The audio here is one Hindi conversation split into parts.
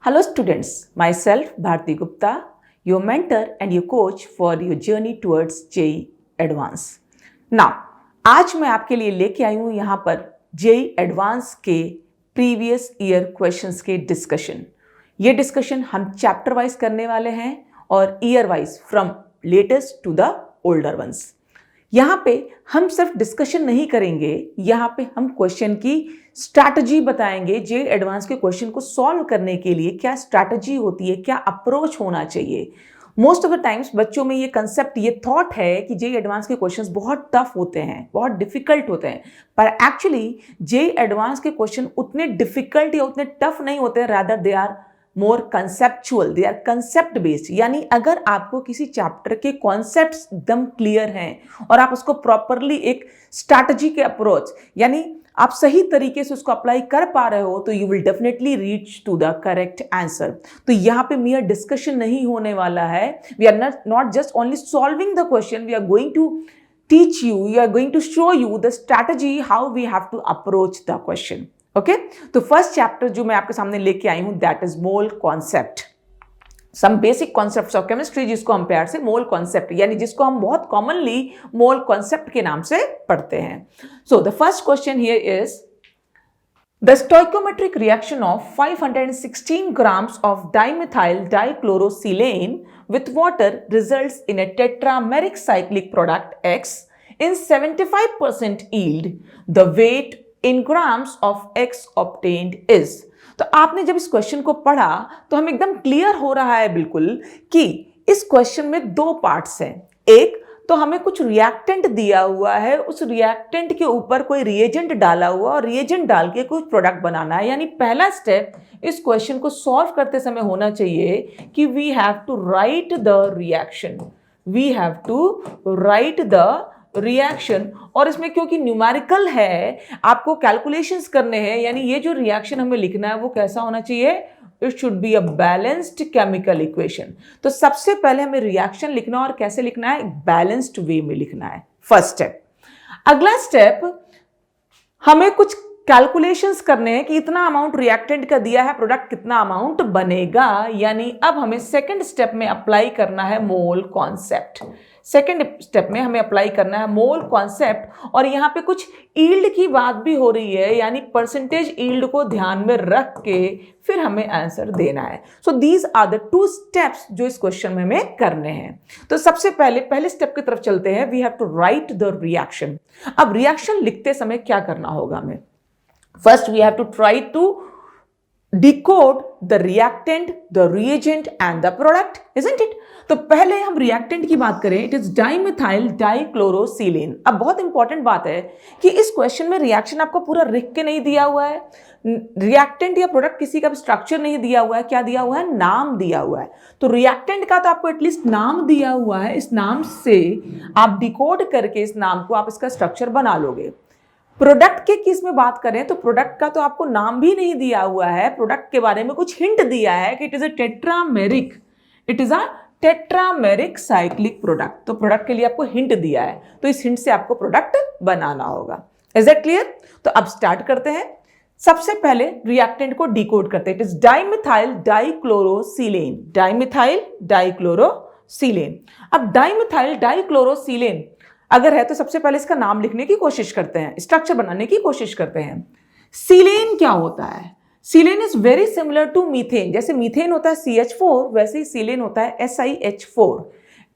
Hello students, myself Bharti Gupta, your mentor and your coach for your journey towards JEE Advance. Now, आज मैं आपके लिए लेके आई हूँ यहाँ पर JEE Advance के प्रीवियस ईयर क्वेश्चंस के डिस्कशन। ये डिस्कशन हम चैप्टर वाइज करने वाले हैं और year wise from latest to the older ones. यहाँ पे हम सिर्फ डिस्कशन नहीं करेंगे, यहाँ पे हम क्वेश्चन की स्ट्रैटेजी बताएंगे। जेईई एडवांस के क्वेश्चन को सॉल्व करने के लिए क्या स्ट्रैटेजी होती है, क्या अप्रोच होना चाहिए। मोस्ट ऑफ द टाइम्स बच्चों में ये कंसेप्ट, ये थॉट है कि जेईई एडवांस के क्वेश्चंस बहुत टफ होते हैं, बहुत डिफिकल्ट होते हैं, पर एक्चुअली जेईई एडवांस के क्वेश्चन उतने डिफिकल्ट या उतने टफ नहीं होते, rather they are more conceptual, they are concept based. यानी अगर आपको किसी चैप्टर के कॉन्सेप्ट्स एकदम क्लियर हैं और आप उसको प्रॉपरली एक स्ट्रैटेजी के अप्रोच, यानी आप सही तरीके से उसको अप्लाई कर पा रहे हो, तो you will definitely reach to the correct answer. तो यहाँ पे मेरा डिस्कशन नहीं होने वाला है। We are not just only solving the question, we are going to teach you, we are going to show you the strategy how we have to approach the question. Okay, तो फर्स्ट चैप्टर जो मैं आपके सामने लेके आई हूं that is mole concept, some basic concepts of chemistry, जिसको हम प्यार से मोल कॉन्सेप्ट, यानी जिसको हम बहुत कॉमनली मोल कॉन्सेप्ट के नाम से पढ़ते हैं। So the first question here is the stoichiometric reaction of 516 grams of dimethyl dichlorosilane with water results in a tetrameric cyclic product X in 75% yield. The weight in grams of X obtained is. तो आपने जब इस क्वेश्चन को पढ़ा तो हमें एकदम क्लियर हो रहा है बिल्कुल कि इस क्वेश्चन में दो पार्ट्स हैं। एक तो हमें कुछ रिएक्टेंट दिया हुआ है, उस रिएक्टेंट के ऊपर कोई रिएजेंट डाला हुआ और रिएजेंट डाल के कुछ प्रोडक्ट बनाना है। यानी पहला स्टेप इस क्वेश्चन को सॉल्व करते समय होना चाहिए कि we have to write the reaction, we have to write the reaction. और इसमें क्योंकि न्यूमेरिकल है, आपको कैलकुलेशंस करने हैं, यानी ये जो रिएक्शन हमें लिखना है वो कैसा होना चाहिए, it should be a balanced chemical equation. तो सबसे पहले हमें रिएक्शन लिखना और कैसे लिखना है, बैलेंस्ड वे में लिखना है, फर्स्ट स्टेप। अगला स्टेप हमें कुछ कैलकुलेशंस करने हैं कि इतना अमाउंट रिएक्टेंट का दिया है, प्रोडक्ट कितना अमाउंट बनेगा। यानी अब हमें सेकंड स्टेप में अप्लाई करना है मोल कॉन्सेप्ट। सेकेंड स्टेप में हमें अप्लाई करना है मोल कॉन्सेप्ट, और यहाँ पे कुछ ईल्ड की बात भी हो रही है, यानी परसेंटेज ईल्ड को ध्यान में रख के फिर हमें आंसर देना है। So these are the two steps जो इस क्वेश्चन में हमें करने हैं। तो सबसे पहले स्टेप की तरफ चलते हैं, we have to write the reaction. अब रिएक्शन लिखते समय क्या करना होगा हमें, first we have to try to decode the reactant, the reagent and the product, isn't it? तो पहले हम रिएक्टेंट की बात करें, इट इज डाइमिथाइल डाइक्लोरोसिलेन। अब बहुत इंपॉर्टेंट बात है कि इस क्वेश्चन में रिएक्शन आपको पूरा लिख के नहीं दिया हुआ है, रिएक्टेंट या प्रोडक्ट किसी का स्ट्रक्चर नहीं दिया हुआ है, क्या दिया हुआ है, नाम दिया हुआ है। तो रिएक्टेंट का तो आपको एटलीस्ट नाम दिया हुआ है, इस नाम से आप डिकोड करके इस नाम को आप इसका स्ट्रक्चर बना लोगे। प्रोडक्ट के किस में बात करें तो प्रोडक्ट का तो आपको नाम भी नहीं दिया हुआ है, प्रोडक्ट के बारे में कुछ हिंट दिया है कि it is a tetrameric, it is a tetrameric cyclic product. तो प्रोडक्ट के लिए आपको हिंट दिया है, तो इस हिंट से आपको प्रोडक्ट बनाना होगा। Is that clear? तो अब स्टार्ट करते हैं। सबसे पहले रिएक्टेंट को डिकोड करते हैं, it is dimethyl dichlorosilane, dimethyl dichlorosilane. अब डाइमिथाइल डाइक्लोरोसिलेन अगर है तो सबसे पहले इसका नाम लिखने की कोशिश करते हैं, स्ट्रक्चर बनाने की कोशिश करते हैं। सिलेन क्या होता है? Silane is very similar to methane. जैसे मीथेन होता है CH4, वैसे ही सिलेन होता है SiH4,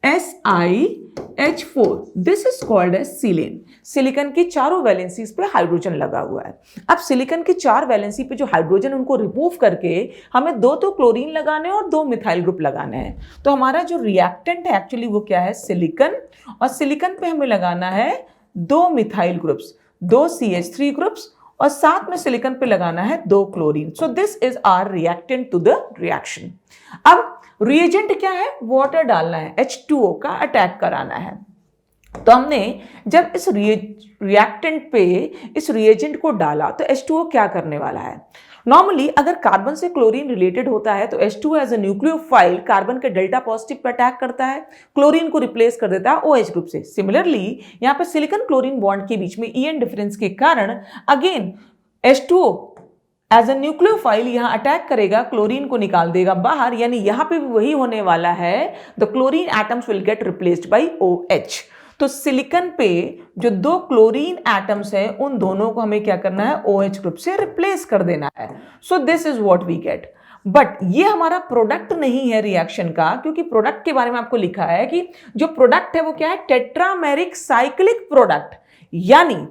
SiH4। This is called as silane. Silicon की चारों वैलेंसीज पे हाइड्रोजन लगा हुआ है। अब सिलिकन की चार वैलेंसी पे जो हाइड्रोजन, उनको रिमूव करके हमें दो तो क्लोरीन लगाने और दो मिथाइल ग्रुप लगाने हैं। तो हमारा जो रिएक्टेंट है एक्चुअली वो क्या है, सिलिकन, और सिलिकन पे हमें लगाना है दो मिथाइल ग्रुप्स, दो CH3 ग्रुप्स, और साथ में सिलिकन पे लगाना है दो chlorine. So this is our reactant to the reaction. अब रिएजेंट क्या है, वाटर डालना है, H2O का अटैक कराना है। तो हमने जब इस रिएक्टेंट पे इस रिएजेंट को डाला तो H2O क्या करने वाला है, नॉर्मली अगर कार्बन से क्लोरीन रिलेटेड होता है तो H2O as a nucleophile carbon के डेल्टा पॉजिटिव पर अटैक करता है, क्लोरीन को रिप्लेस कर देता है OH ग्रुप से। सिमिलरली यहाँ पे सिलिकॉन क्लोरीन बॉन्ड के बीच में EN डिफरेंस के कारण again H2O as a nucleophile यहां अटैक करेगा, क्लोरीन को निकाल देगा बाहर, यानी यहां पे भी वही होने वाला है, the chlorine atoms will get replaced by OH। तो सिलिकॉन पे जो दो क्लोरीन एटम्स हैं उन दोनों को हमें क्या करना है, OH ग्रुप से रिप्लेस कर देना है। So this is what we get. But ये हमारा प्रोडक्ट नहीं है रिएक्शन का, क्योंकि प्रोडक्ट के बारे में आपको लिखा है कि जो प्रोडक्ट है वो क्या है, टेट्रामेरिक साइक्लिक प्रोडक्ट, यानी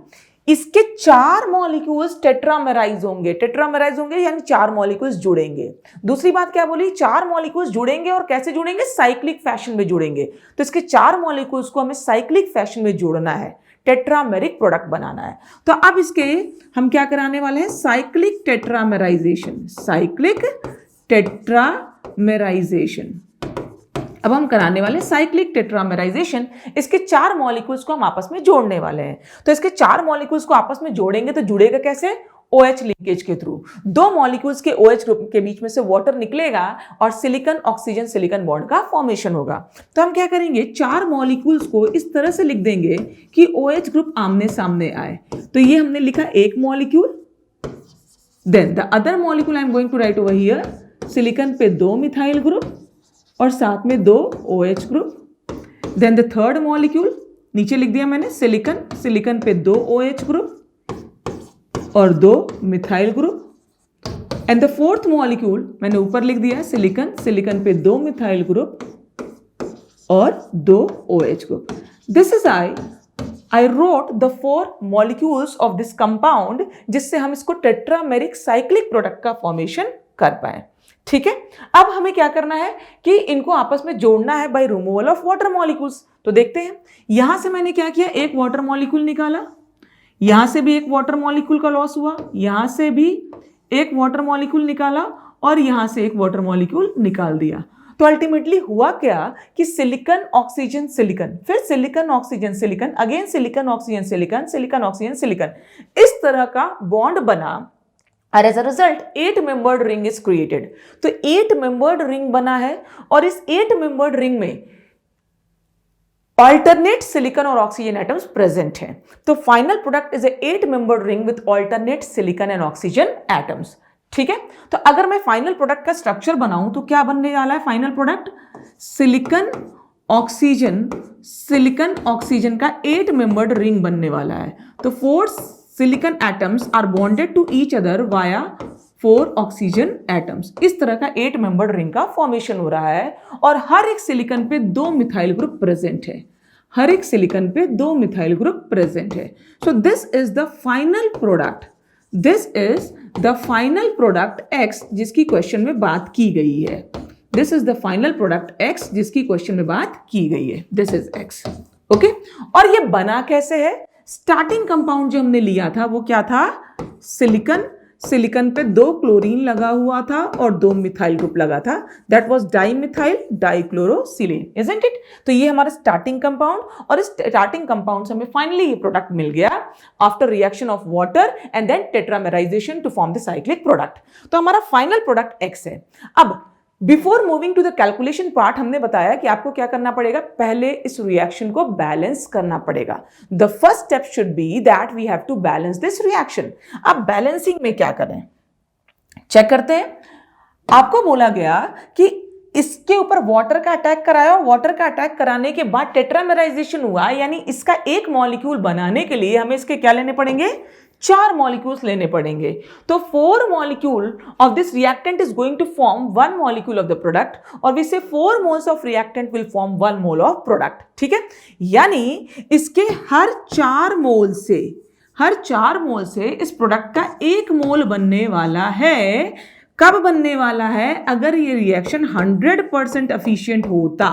इसके 4 मॉलिक्यूल्स टेट्रामेराइज होंगे यानी 4 मॉलिक्यूल्स जुड़ेंगे। दूसरी बात क्या बोली, 4 मॉलिक्यूल्स जुड़ेंगे और कैसे जुड़ेंगे, साइक्लिक फैशन में जुड़ेंगे। तो इसके 4 मॉलिक्यूल्स को हमें साइक्लिक फैशन में जोड़ना है, टेट्रामेरिक प्रोडक्ट बनाना है। तो अब इसके हम क्या कराने वाले हैं, साइक्लिक टेट्रामेराइजेशन, साइक्लिक टेट्रामेराइजेशन। अब हम कराने वाले साइक्लिक टेट्रामेराइजेशन, इसके 4 मॉलिक्यूल्स को हम आपस में जोड़ने वाले हैं। तो इसके 4 मॉलिक्यूल्स को आपस में जोड़ेंगे तो जुड़ेगा कैसे, OH लिंकेज के थ्रू। 2 मॉलिक्यूल्स के OH ग्रुप के बीच में से वाटर निकलेगा और सिलिकॉन ऑक्सीजन सिलिकॉन बॉन्ड का फॉर्मेशन होगा। तो हम क्या करेंगे, 4 मॉलिक्यूल्स को इस तरह से लिख देंगे कि OH ग्रुप आमने सामने आए। तो ये हमने लिखा एक molecule, then the other molecule I am going to write over here, silicon पे 2 मिथाइल ग्रुप और साथ में 2 OH group. Then the third molecule नीचे लिख दिया मैंने, सिलिकॉन पे 2 OH ग्रुप और 2 methyl group. And the fourth molecule मैंने ऊपर लिख दिया, सिलिकॉन पे 2 मिथाइल ग्रुप और 2 OH group. This is I wrote the 4 molecules of this compound, जिससे हम इसको टेट्रामेरिक साइक्लिक प्रोडक्ट का फॉर्मेशन कर पाए। ठीक है, अब हमें क्या करना है कि इनको आपस में जोड़ना है by removal of water molecules. तो देखते हैं, यहां से मैंने क्या किया, एक वाटर मॉलिक्यूल निकाला, यहां से भी एक वाटर मॉलिक्यूल का लॉस हुआ, यहां से भी एक वाटर मॉलिक्यूल निकाला और यहां से एक वाटर मॉलिक्यूल निकाल दिया। तो अल्टीमेटली हुआ क्या कि सिलिकॉन ऑक्सीजन सिलिकॉन, फिर silicon oxygen silicon, again silicon oxygen silicon, silicon oxygen silicon, इस तरह का बॉन्ड बना और as a result 8 membered ring is created. तो 8 मेंबर्ड रिंग बना है और इस 8 मेंबर्ड रिंग में ऑल्टरनेट सिलिकॉन और ऑक्सीजन एटम्स प्रेजेंट हैं। तो final product is a 8 membered ring with alternate silicon and oxygen atoms. ठीक है, तो अगर मैं फाइनल प्रोडक्ट का स्ट्रक्चर बनाऊं तो क्या बनने वाला है फाइनल प्रोडक्ट, सिलिकॉन ऑक्सीजन का 8 मेंबर्ड रिंग बनने वाला है। तो 4 silicon atoms are bonded to each other via 4 oxygen atoms. इस तरह का 8 मेंबर्ड रिंग का फॉर्मेशन हो रहा है और हर एक सिलिकॉन पे 2 मिथाइल ग्रुप प्रेजेंट है, हर एक सिलिकॉन पे 2 मिथाइल ग्रुप प्रेजेंट है। So this is the final product, this is the final product X जिसकी क्वेश्चन में बात की गई है। This is the final product X जिसकी क्वेश्चन में बात की गई है, दिस इज X। ओके, और ये बना कैसे है, स्टार्टिंग कंपाउंड जो हमने लिया था वो क्या था, सिलिकॉन पे 2 क्लोरीन लगा हुआ था और 2 मिथाइल ग्रुप लगा था, that was dimethyl dichlorosilane, isn't it. तो ये हमारा स्टार्टिंग कंपाउंड और इस स्टार्टिंग कंपाउंड से हमें फाइनली ये प्रोडक्ट मिल गया after reaction of water and then tetramerization to form the cyclic product. तो हमारा फाइनल प्रोडक्ट X है। अब before moving to the calculation part हमने बताया कि आपको क्या करना पड़ेगा, पहले इस रिएक्शन को बैलेंस करना पड़ेगा। The first step should be that we have to balance this reaction. अब बैलेंसिंग में क्या करें, चेक करते हैं। आपको बोला गया कि इसके ऊपर वाटर का अटैक कराया, वाटर का अटैक कराने के बाद टेट्रामेराइजेशन हुआ, यानी इसका एक मॉलिक्यूल बनाने के लिए हमें इसके क्या लेने पड़ेंगे, 4 मॉलिक्यूल्स लेने पड़ेंगे। तो 4 molecule of this reactant is going to form 1 molecule of the product और we say 4 moles of reactant will form 1 mole of product. ठीक है, यानी इसके हर 4 मोल से इस प्रोडक्ट का 1 मोल बनने वाला है। कब बनने वाला है, अगर ये रिएक्शन 100% एफिशिएंट होता,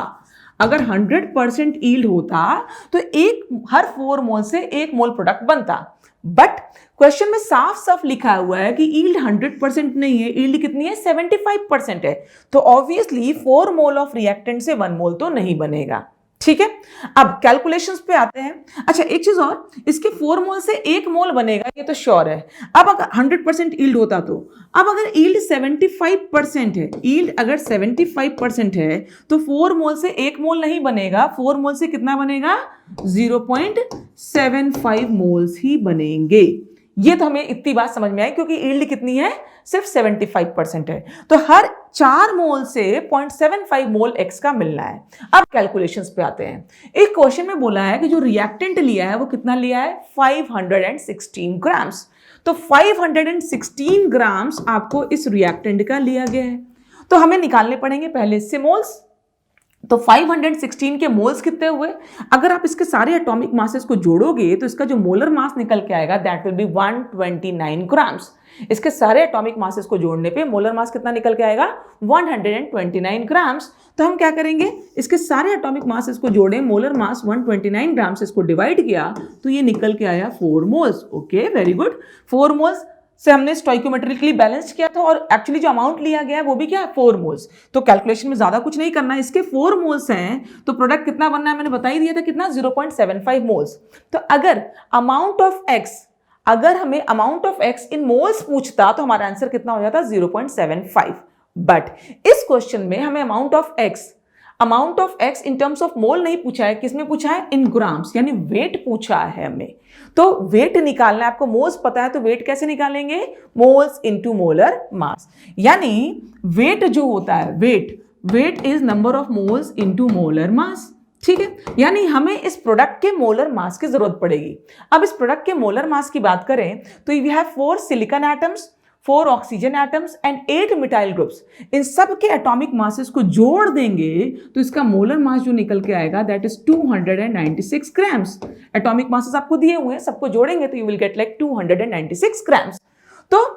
अगर 100% ईल्ड होता तो हर 4 मोल से 1 मोल प्रोडक्ट बनता। बट क्वेश्चन में साफ साफ लिखा हुआ है कि ईल्ड 100% नहीं है, ईल्ड कितनी है, 75% है। तो ऑब्वियसली 4 मोल ऑफ रिएक्टेंट से 1 मोल तो नहीं बनेगा। ठीक है, अब कैलकुलेशंस पे आते हैं। अच्छा, एक चीज और, इसके 4 मोल से 1 मोल बनेगा ये तो श्योर है। अब अगर 100% ईल्ड होता तो, अब अगर ईल्ड 75% है, ईल्ड अगर 75% है तो 4 मोल से 1 मोल नहीं बनेगा, 4 मोल से कितना बनेगा, 0.75 मोल्स ही बनेंगे। ये तो हमें इतनी बात समझ में आई, क्योंकि यील्ड कितनी है, सिर्फ 75% है, तो हर 4 मोल से 0.75 मोल X का मिलना है। अब कैलकुलेशंस पे आते हैं। एक क्वेश्चन में बोला है कि जो रिएक्टेंट लिया है वो कितना लिया है, 516 ग्राम्स। तो 516 ग्राम्स आपको इस रिएक्टेंट का लिया गया है, तो हमें निकालने पड़ेंगे पहले से मोल्स। तो 516 के मोल्स कितने हुए, अगर आप इसके सारे एटॉमिक मासेस को जोड़ोगे तो इसका जो मोलर मास निकल के आएगा दैट विल बी 129 ग्राम्स। इसके सारे एटॉमिक मासेस को जोड़ने पे मोलर मास कितना निकल के आएगा, 129 ग्राम्स। तो हम क्या करेंगे, इसके सारे एटॉमिक मासेस को जोड़े, मोलर मास 129 ग्राम्स, इसको डिवाइड किया तो ये निकल के आया 4 moles. Okay, very good. 4 moles से हमने स्टोइकोमेट्रिकली बैलेंस किया था, और एक्चुअली जो अमाउंट लिया गया है वो भी क्या है, 4 मोल्स। तो कैलकुलेशन में ज्यादा कुछ नहीं करना है, इसके 4 मोल्स हैं तो प्रोडक्ट कितना बनना है मैंने बता ही दिया था, कितना, 0.75 मोल्स। तो अगर अमाउंट ऑफ एक्स, अगर हमें amount of x in moles पूछता तो हमारा आंसर कितना हो जाता, 0.75। बट इस क्वेश्चन में हमें amount of x in terms of mole नहीं पूछा है, किसमें पूछा है, इन ग्राम्स, यानी वेट पूछा है हमें। तो वेट निकालना है आपको, मोल्स पता है तो वेट कैसे निकालेंगे, मोल्स इनटू मोलर मास, यानी वेट जो होता है, weight is number of moles into molar mass. ठीक है, यानी हमें इस प्रोडक्ट के मोलर मास की जरूरत पड़ेगी। अब इस प्रोडक्ट के मोलर मास की बात करें तो we have 4 silicon atoms, 4 oxygen atoms and 8 methyl groups. इन सब के एटॉमिक मासेस को जोड़ देंगे तो इसका मोलर मास जो निकल के आएगा that is 296 grams. Atomic masses आपको दिए हुए हैं, सबको जोड़ेंगे तो you will get like 296 grams. तो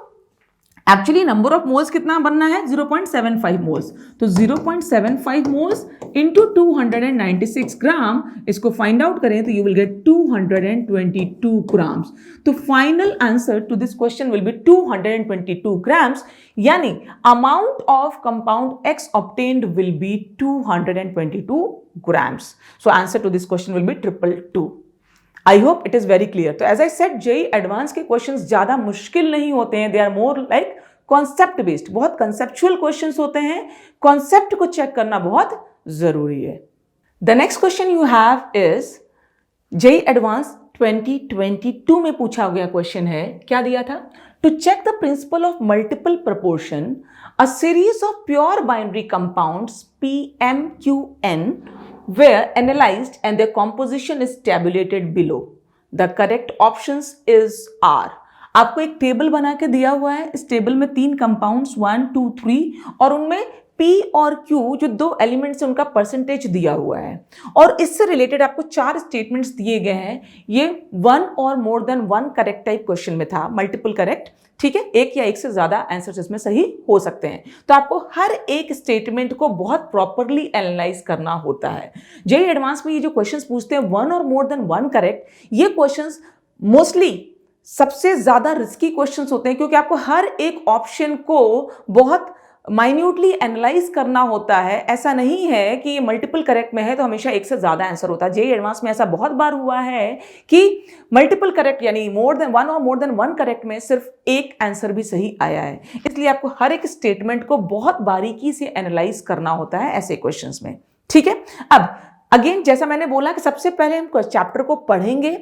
एक्चुअली नंबर ऑफ मोल्स कितना बनना है, 0.75 मोल्स। तो 0.75 मोल्स इंटू 296 ग्राम, इसको फाइंड आउट करें तो यू विल गेट 222 ग्राम्स। तो final answer to this question will be 222 grams, यानी amount of compound x obtained will be 222 grams. So answer to this question will be 222। I hope it is very clear. तो as I said, JEE advance के क्वेश्चंस ज्यादा मुश्किल नहीं होते हैं, they are more like concept based, बहुत कंसेप्चुअल क्वेश्चंस होते हैं, कॉन्सेप्ट को चेक करना बहुत जरूरी है। The next question you have is JEE advance 2022 में पूछा गया क्वेश्चन है, क्या दिया था, to check the principle of multiple proportion a series of pure binary compounds PMQN were analyzed and their composition is tabulated below. The correct options is R. आपको एक टेबल बना के दिया हुआ है, इस टेबल में 3 कंपाउंड्स 1, 2, 3 और उनमें P और Q जो 2 एलिमेंट्स हैं उनका परसेंटेज दिया हुआ है, और इससे रिलेटेड आपको 4 स्टेटमेंट्स दिए गए हैं। ये 1 और more than 1 correct type question में था, मल्टीपल करेक्ट, ठीक है, एक या एक से ज्यादा आंसर्स इसमें सही हो सकते हैं। तो आपको हर एक स्टेटमेंट को बहुत प्रॉपरली एनालाइज करना होता है। जेईई एडवांस में ये जो क्वेश्चंस पूछते हैं 1 और मोर देन 1 करेक्ट, ये क्वेश्चंस मोस्टली सबसे ज्यादा रिस्की क्वेश्चंस होते हैं, क्योंकि आपको हर एक ऑप्शन को बहुत माइन्यूटली एनालाइज करना होता है। ऐसा नहीं है कि ये मल्टीपल करेक्ट में है तो हमेशा एक से ज्यादा आंसर होता है। जेईई एडवांस में ऐसा बहुत बार हुआ है कि मल्टीपल करेक्ट यानी मोर देन 1 और मोर देन 1 करेक्ट में सिर्फ एक आंसर भी सही आया है। इसलिए आपको हर एक स्टेटमेंट को बहुत बारीकी से एनालाइज करना होता है ऐसे क्वेश्चंस में, ठीक है। अब अगेन जैसा मैंने बोला कि सबसे पहले हम चैप्टर को पढ़ेंगे,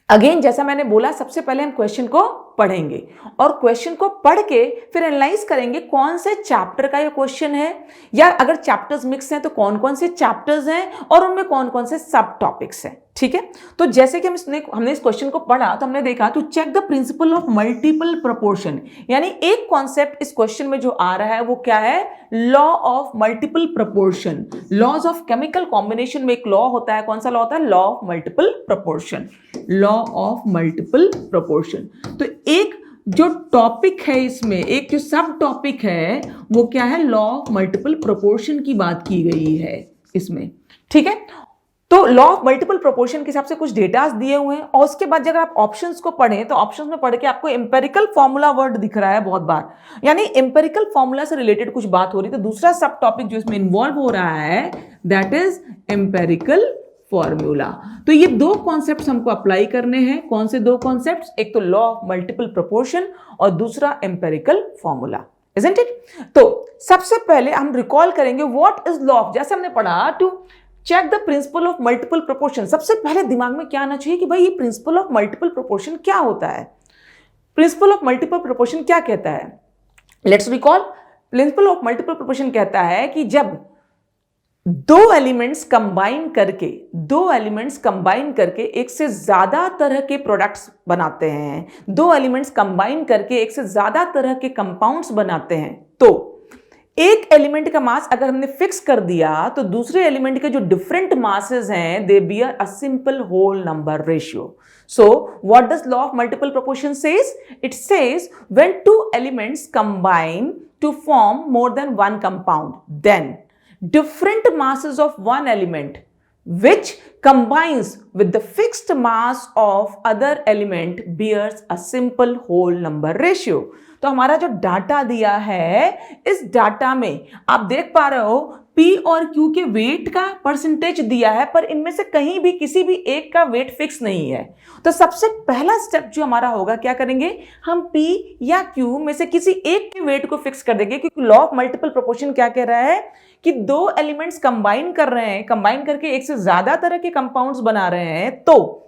जैसा मैंने बोला सबसे पहले हम क्वेश्चन को पढ़ेंगे और क्वेश्चन को पढ़ के फिर एनालाइज करेंगे कौन से चैप्टर का ये क्वेश्चन है, या अगर चैप्टर्स मिक्स हैं तो कौन कौन से चैप्टर्स हैं और उनमें कौन कौन से सब टॉपिक्स हैं, ठीक है। तो जैसे कि हमने इस क्वेश्चन को पढ़ा तो हमने देखा to check the principle of multiple proportion, यानी एक कॉन्सेप्ट इस क्वेश्चन में जो आ रहा है वो क्या है, law of multiple proportion. Laws of chemical combination में एक लॉ होता है, कौन सा लॉ होता है, law of multiple proportion, law of multiple proportion. तो एक जो टॉपिक है इसमें, एक जो सब टॉपिक है वो क्या है, लॉ ऑफ मल्टीपल प्रोपोर्शन की बात की गई है इसमें, ठीक है। तो लॉ ऑफ मल्टीपल प्रोपोर्शन के हिसाब से कुछ डेटास दिए हुए हैं, और उसके बाद अगर आप ऑप्शंस को पढ़ें तो ऑप्शंस में पढ़ के आपको एम्पेरिकल फॉर्मूला वर्ड दिख रहा है बहुत बार, यानी एम्पेरिकल फॉर्मूला से रिलेटेड कुछ बात हो रही है। तो दूसरा सब टॉपिक जो इसमें इन्वॉल्व हो रहा है दैट इज एम्पेरिकल फॉर्मूला। तो ये 2 कॉन्सेप्ट्स हमको अप्लाई करने हैं। कौन से 2 कॉन्सेप्ट्स, एक तो लॉ ऑफ मल्टीपल प्रोपोर्शन और दूसरा एम्पेरिकल फॉर्मूला, इजंट इट। तो सबसे पहले हम रिकॉल करेंगे व्हाट इज लॉ ऑफ, जैसे हमने पढ़ा to check the principle of multiple proportion. सबसे पहले दिमाग में क्या आना चाहिए कि भाई ये प्रिंसिपल ऑफ मल्टीपल प्रोपोर्शन क्या होता है। प्रिंसिपल ऑफ मल्टीपल प्रोपोर्शन क्या कहता है? Let's recall. Principal of multiple proportion कहता है कि जब दो एलिमेंट्स कंबाइन करके एक से ज्यादा तरह के प्रोडक्ट्स बनाते हैं, दो एलिमेंट्स कंबाइन करके एक से ज्यादा तरह के कंपाउंड्स बनाते हैं, तो एक एलिमेंट का मास अगर हमने फिक्स कर दिया तो दूसरे एलिमेंट के जो डिफरेंट मासेस हैं they bear a simple whole number ratio. So what does law of multiple proportion says? It says when two elements combine to form more than one compound, then different masses of one element which combines with the fixed mass of other element bears a simple whole number ratio। तो हमारा जो डाटा दिया है, इस डाटा में आप देख पा रहे हो P और Q के वेट का परसेंटेज दिया है, पर इनमें से कहीं भी किसी भी एक का वेट फिक्स नहीं है। तो सबसे पहला स्टेप जो हमारा होगा, क्या करेंगे हम P या Q में से किसी एक के वेट को फिक्स कर देंगे, क्योंकि लॉ ऑफ मल्टीपल प्रोपोर्शन क्या कह रहा है कि दो एलिमेंट्स कंबाइन कर रहे हैं, कंबाइन करके एक से ज्यादा तरह के कंपाउंड्स बना रहे हैं, तो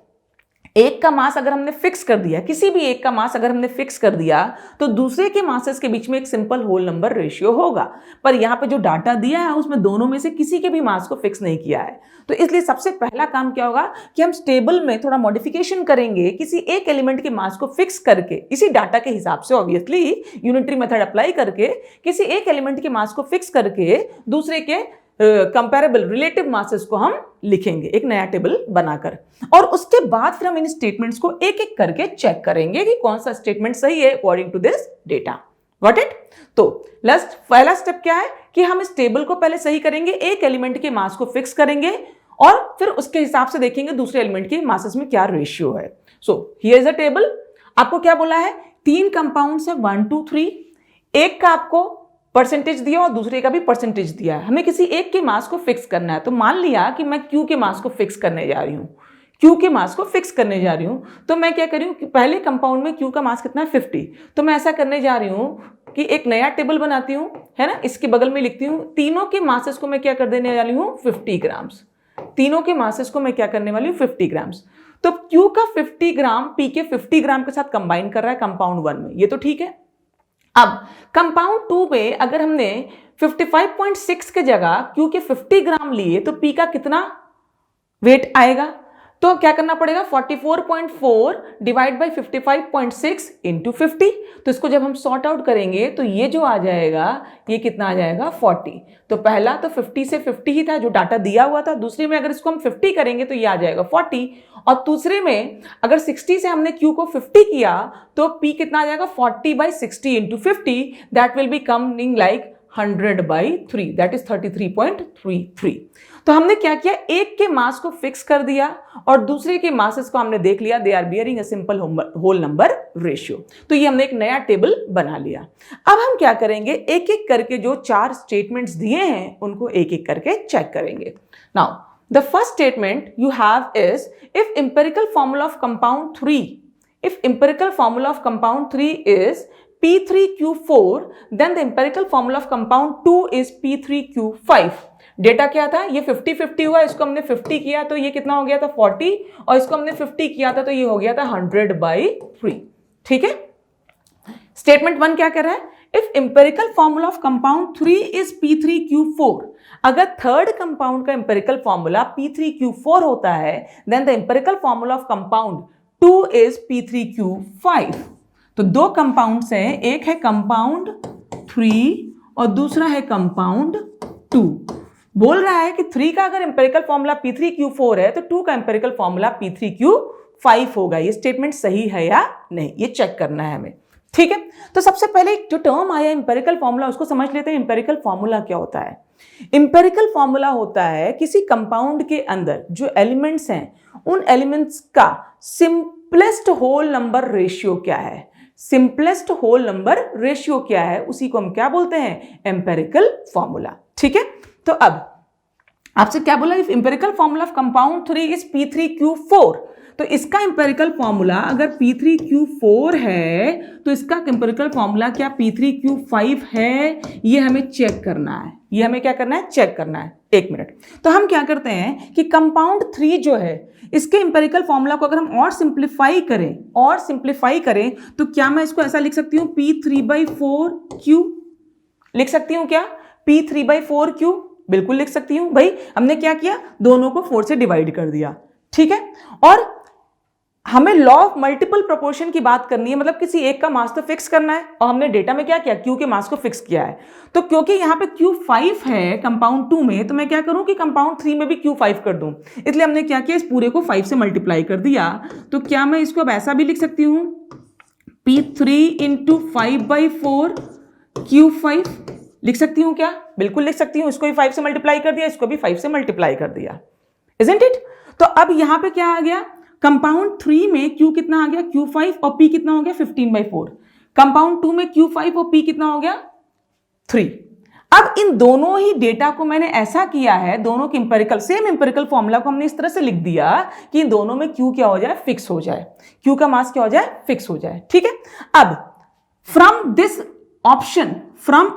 एक का मास अगर हमने फिक्स कर दिया, किसी भी एक का मास अगर हमने फिक्स कर दिया, तो दूसरे के मासेस के बीच में एक सिंपल होल नंबर रेशियो होगा। पर यहां पे जो डाटा दिया है उसमें दोनों में से किसी के भी मास को फिक्स नहीं किया है। तो इसलिए सबसे पहला काम क्या होगा कि हम टेबल में थोड़ा मॉडिफिकेशन करेंगे, किसी एक एलिमेंट के मास को फिक्स करके, इसी डाटा के हिसाब से ऑब्वियसली यूनिटरी मेथड अप्लाई करके किसी एक एलिमेंट के मास को फिक्स करके दूसरे के कंपैरेबल रिलेटिव मासेस को हम लिखेंगे एक नया टेबल बनाकर, और उसके बाद फिर हम इन स्टेटमेंट्स को एक एक करके चेक करेंगे कि कौन सा स्टेटमेंट सही है according to this data. Got it? तो पहला स्टेप क्या है कि हम इस टेबल को पहले सही करेंगे, एक एलिमेंट के मास को फिक्स करेंगे और फिर उसके हिसाब से देखेंगे दूसरे एलिमेंट के मासेस में क्या रेशियो है। So here is a table. आपको क्या बोला है? 3 कंपाउंड्स है 1 2 3, एक का आपको परसेंटेज दिया और दूसरे का भी परसेंटेज दिया है। हमें किसी एक के मास को फिक्स करना है, तो मान लिया कि मैं Q के मास को फिक्स करने जा रही हूं, Q के मास को फिक्स करने जा रही हूं, तो मैं क्या कर रही हूं कि पहले कंपाउंड में Q का मास कितना है 50, तो मैं ऐसा करने जा रही हूं कि एक नया टेबल बनाती हूं, है ना, इसके बगल में लिखती हूं तीनों के मासेस को मैं क्या कर देने वाली हूं 50 ग्राम्स। तीनों के मासेस को मैं क्या करने वाली हूं 50 ग्राम्स। तो Q का 50 ग्राम P के 50 ग्राम के साथ कंबाइन कर रहा है कंपाउंड 1 में, ये तो ठीक है। अब कंपाउंड 2 में अगर हमने 55.6 के जगह Q के 50 ग्राम लिए तो P का कितना वेट आएगा? तो क्या करना पड़ेगा? 44.4 डिवाइड बाई 55.6 इंटू 50। तो इसको जब हम सॉर्ट आउट करेंगे तो ये जो आ जाएगा, ये कितना आ जाएगा 40। तो पहला तो 50 से 50 ही था जो डाटा दिया हुआ था, दूसरे में अगर इसको हम 50 करेंगे तो ये आ जाएगा 40, और दूसरे में अगर 60 से हमने Q को 50 किया तो P कितना आ जाएगा 40/60 into 50, that will be coming like 100/3, that is 33.33। तो हमने क्या किया, एक के मास को फिक्स कर दिया और दूसरे के मासेस को हमने देख लिया, they are bearing a simple whole number ratio. तो ये हमने एक नया टेबल बना लिया। अब हम क्या करेंगे, एक एक करके जो 4 स्टेटमेंट्स दिए हैं उनको एक एक करके चेक करेंगे। Now the first statement you have is if empirical formula of compound 3, if empirical formula of compound 3 is P3Q4, then the empirical formula of compound 2 is P3Q5। Data क्या था, ये 50-50 हुआ, इसको हमने 50 किया तो ये कितना हो गया था 40, और इसको हमने 50 किया था तो ये हो गया था 100/3। ठीक है। स्टेटमेंट 1 क्या कह रहा है, if empirical formula of compound 3 is P3Q4, अगर थर्ड कंपाउंड का एम्पिरिकल फॉर्मूला P3Q4 होता है, then the empirical formula of compound 2 is P3Q5। तो दो कंपाउंड्स हैं, एक है कंपाउंड 3 और दूसरा है कंपाउंड 2। बोल रहा है कि 3 का अगर एम्पिरिकल फॉर्मूला P3Q4 है तो 2 का एम्पिरिकल फॉर्मूला P3Q5 होगा। ये स्टेटमेंट सही है या नहीं, ये चेक करना है हमें। ठीक है। तो सबसे पहले जो टर्म आया एम्पिरिकल फॉर्मूला, उसको समझ लेते हैं। एम्पिरिकल फॉर्मूला क्या होता है? एम्पिरिकल फॉर्मूला होता है किसी कंपाउंड के अंदर जो एलिमेंट्स हैं उन एलिमेंट्स का सिंपलेस्ट होल नंबर रेशियो क्या है, सिंपलेस्ट होल नंबर रेशियो क्या है, उसी को हम क्या बोलते हैं, एम्पिरिकल फॉर्मूला। ठीक है। तो अब आपसे क्या बोला, if empirical formula of compound 3 is P3Q4, तो इसका इंपेरिकल फॉर्मूला अगर P3Q4 है तो इसका इंपेरिकल फॉर्मूला क्या P3Q5 है, ये हमें चेक करना है। ये हमें क्या करना है, चेक करना है। एक मिनट, तो हम क्या करते हैं कि कंपाउंड 3 जो है इसके इंपेरिकल फॉर्मूला को अगर हम और सिंप्लीफाई करें तो क्या मैं इसको ऐसा लिख सकती हूं P3/4Q लिख सकती हूं क्या, P3/4Q बिल्कुल लिख सकती हूं। भाई हमने क्या किया, दोनों को 4 से डिवाइड कर दिया, ठीक है। और हमें लॉ ऑफ मल्टीपल प्रोपोर्शन की बात करनी है, मतलब किसी एक का मास तो फिक्स करना है, और हमने डेटा में क्या किया, Q के मास को फिक्स किया है। तो क्योंकि यहाँ पे Q5 है कंपाउंड 2 में, तो मैं क्या करूं कि कंपाउंड 3 में भी Q5 कर दूं। इसलिए हमने क्या किया, इस पूरे को 5 से मल्टीप्लाई कर दिया। तो क्या मैं इसको अब ऐसा भी लिख सकती हूं P3 × 5/4 Q5 लिख सकती हूं क्या, बिल्कुल लिख सकती हूं। इसको भी 5 से मल्टीप्लाई कर दिया, इसको भी 5 से मल्टीप्लाई कर दिया, इजंट इट। तो अब यहां पे क्या आ गया, कंपाउंड 3 में Q कितना आ गया Q5 और P कितना हो गया 15/4। कंपाउंड 2 में Q5 और P कितना हो गया 3। अब इन दोनों ही डेटा को मैंने ऐसा किया है, दोनों के इंपेरिकल सेम इंपेरिकल फॉर्मूला को हमने इस तरह से लिख दिया कि इन दोनों में Q क्या हो जाए, फिक्स हो जाए। Q का मास क्या हो जाए, फिक्स हो जाए, ठीक है। अब from this option, from